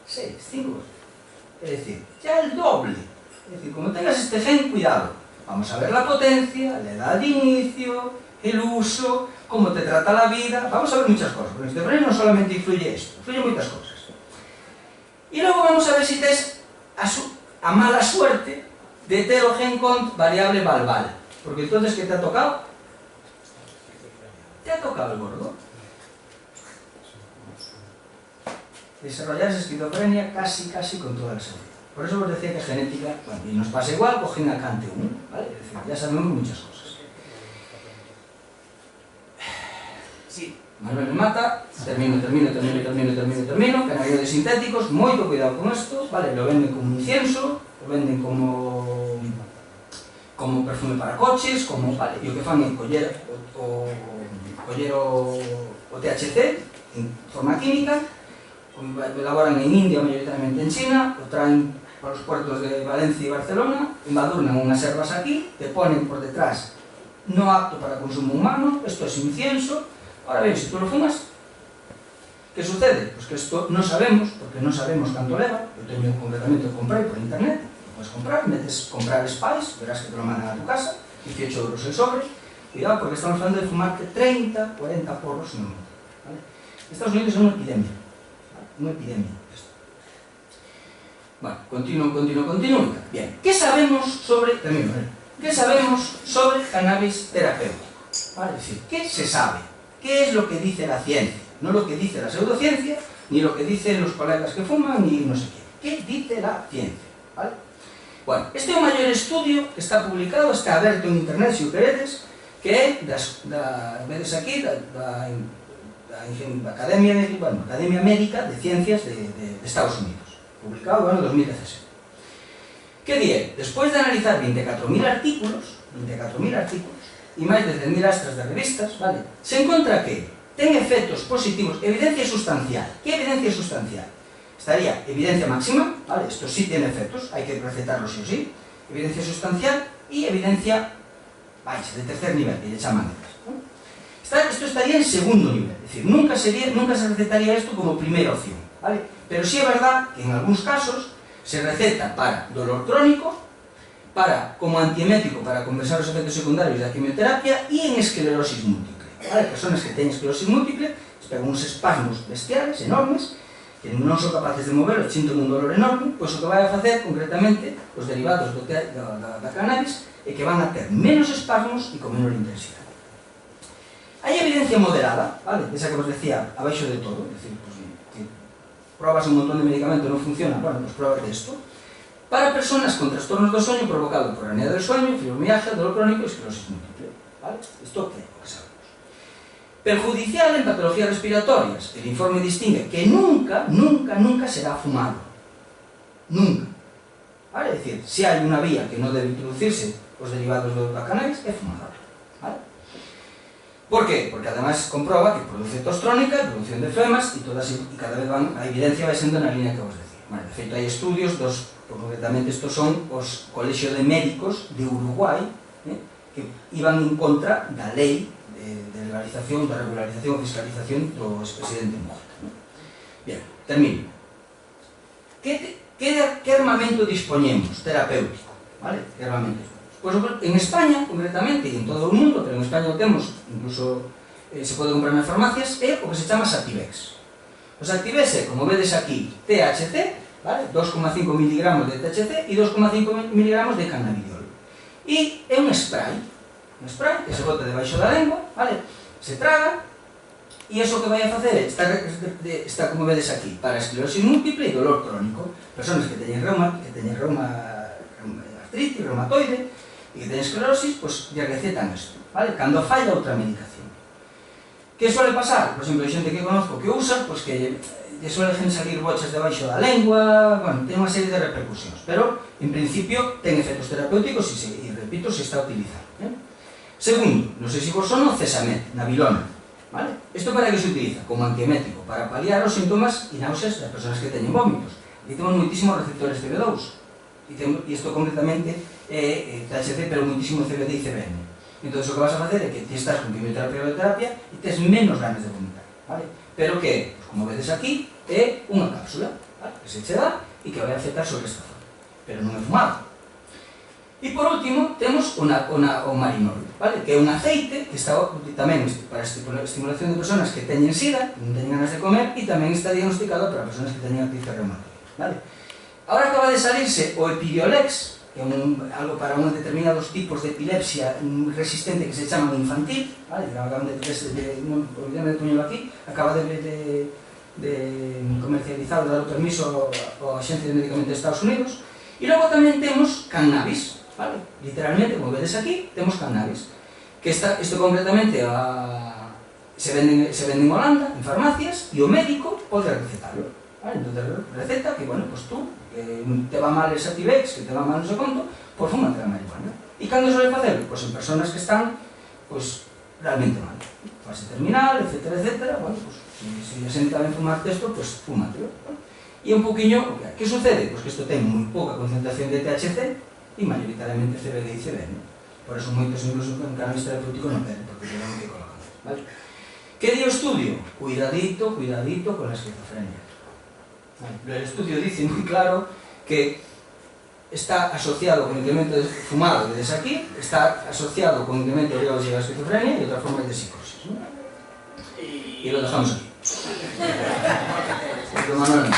6, 5. Es decir, ya el doble. Es decir, como tengas este gen, cuidado. Vamos a ver la potencia, la edad de inicio, el uso, cómo te trata la vida. Vamos a ver muchas cosas. Con este no solamente influye esto, influye muchas cosas. Y luego vamos a ver si tienes a mala suerte de ter o gen CONT variable valval. Porque entonces, ¿qué te ha tocado? Te ha tocado el gordo. Desarrollar esquizofrenia casi con toda la seguridad. Por eso os decía que genética, bueno, y nos pasa igual, cogen a Cante 1, ¿vale? Es decir, ya sabemos muchas cosas. Sí, Manuel me mata, termino, cannabinoides sintéticos, moito cuidado con esto, ¿vale? Lo venden como incienso, lo venden como perfume para coches, como, vale, e o que fan é coller o THC en forma química, lo elaboran en India, mayoritariamente en China, lo traen para los puertos de Valencia y Barcelona, embadurnan unas herbas aquí, te ponen por detrás no apto para consumo humano, esto es incienso. Ahora bien, si tú lo fumas, ¿qué sucede? Pues que esto no sabemos, porque no sabemos cuánto leva. Yo tengo concretamente lo compré por internet, lo puedes comprar, metes comprar Spice, verás que te lo mandan a tu casa, 18 euros el sobre. Cuidado, porque estamos hablando de fumarte 30, 40 porros en el mundo, ¿vale? Estados Unidos es una epidemia, ¿vale? Una epidemia. Bueno, continúo. Bien, ¿qué sabemos sobre, ¿qué sabemos sobre cannabis terapéutico? ¿Vale? Es decir, ¿qué se sabe? ¿Qué es lo que dice la ciencia? No lo que dice la pseudociencia, ni lo que dicen los colegas que fuman, ni no sé qué. ¿Qué dice la ciencia? ¿Vale? Bueno, este é o maior estudio que está publicado, está aberto en internet, se o queredes, que é vedes aquí, da Academia Médica de Ciencias de Estados Unidos, publicado no 2017. Que di? Despois de analizar 24.000 artículos e máis de 10.000 astras de revistas, vale, se encontra que ten efectos positivos, evidencia sustancial. Que evidencia sustancial? Estaría evidencia máxima, vale, esto sí tiene efectos, hai que recetarlo sí o sí, evidencia sustancial e evidencia baixa, de tercer nivel, que lle chaman eles. Esto estaría en segundo nivel, es decir, nunca se recetaría esto como primera opción, vale? Pero sí é verdad que en algúns casos se receta para dolor crónico, como antiemético para compensar os efectos secundarios da quimioterapia e en esclerosis múltiple, vale? Personas que teñen esclerosis múltiple pegan uns espasmos bestiales, enormes, que non son capaces de mover, sinten un dolor enorme, pois o que vai a facer concretamente os derivados da cannabis é que van a ter menos espasmos e con menor intensidade. Hai evidencia moderada, vale? Esa que vos decía, abaixo de todo, es decir, pues, que probas un montón de medicamentos e non funciona, bueno, pues probate esto. Para personas con trastornos do soño provocado por apnea del sueño, fibromialgia, dolor crónico e esclerosis múltiple, vale? Isto que é o que sabemos. Perjudicial en patologías respiratorias. El informe distingue que nunca será fumado. Nunca. ¿Vale? Es decir, si hay una vía que no debe introducirse los derivados de la cannabis, es fumada. ¿Vale? ¿Por qué? Porque además comproba que produce tostrónica, producción de flemas y cada vez a evidencia vai sendo na línea que vos decía. Bueno, de feito, hai estudios concretamente estos son os Colexio de Médicos de Uruguai, que iban en contra da lei de legalización, da regularización ou fiscalización do expresidente Mujica. Bien, termino. Que armamento dispoñemos terapéutico? Vale? Que armamento? Pois en España, concretamente, e en todo o mundo, pero en España o temos, incluso se pode comprar nas farmacias, é o que se chama Sativex. O Sativex é, como vedes aquí, THC, vale? 2,5 mg de THC e 2,5 mg de cannabidiol. E é un spray que se bota debaixo da lengua, vale? Se traga, e iso que vai a facer está como vedes aquí, para esclerosis múltiple e dolor crónico. Personas que teñen artritis, reumatoide, e que teñen esclerosis, pois lle recetan isto, vale? Cando falla outra medicación. Que suele pasar? Por exemplo, hai xente que conozco que usa, pois que lle suelen salir bochas debaixo da lengua, bueno, ten unha serie de repercusións, pero, en principio, ten efectos terapéuticos e repito, se está utilizando. Segundo, non sei se vos sono, Cesamet, Nabilona, vale? Isto para que se utiliza? Como antiemético, para paliar os síntomas e náuseas das persoas que teñen vómitos. E temos moitísimos receptores CB2, e isto concretamente é THC, pero moitísimo CBD e CBN. Entón, o que vas a facer é que ti estás con quimioterapia ou terapia e tes menos ganas de vomitar, vale? Pero que, como vedes aquí, é unha cápsula, vale? Que se che dá e que vai a afectar sobre esta zona, pero non é fumado. E por último, temos o marinol, vale? Que é un aceite que está tamén para estimulación de personas que teñen sida, que non teñen ganas de comer, e tamén está diagnosticado para personas que teñen artritis reumatoide, vale? Agora acaba de salirse o Epidiolex, que é algo para uns determinados tipos de epilepsia resistente que se chaman infantil, vale? Acaba de comercializar, de dar o permiso ao Axencia de Medicamentos de Estados Unidos. E logo tamén temos cannabis, vale? Literalmente, como vedes aquí, temos cannabis, que isto concretamente se vende en Holanda, en farmacias, e o médico pode recetarlo, vale? Entón, receta que, bueno, pues tú, que te va mal el Sativex, que te va mal no sé cuánto, pues fúmate la marihuana. E cando suele facerlo? Pues en personas que están, pues, realmente mal, fase terminal, etcétera, etcétera. Bueno, pues, se ya sente tamén fumarte esto, pues fúmatelo. E un poquinho, que sucede? Pues que isto ten moi pouca concentración de THC e maioritariamente CBD e CBN. Por eso moitos incluso en cannabis terapéutico non queren, porque llevan que colocan, vale? Que di o estudio? Cuidadito, cuidadito con la esquizofrenia. El estudio dice moi claro que está asociado con incremento de fumado desde aquí, está asociado con incremento de riesgo de la esquizofrenia y otras formas de psicosis, ¿no? Y lo dejamos aquí. Manuel.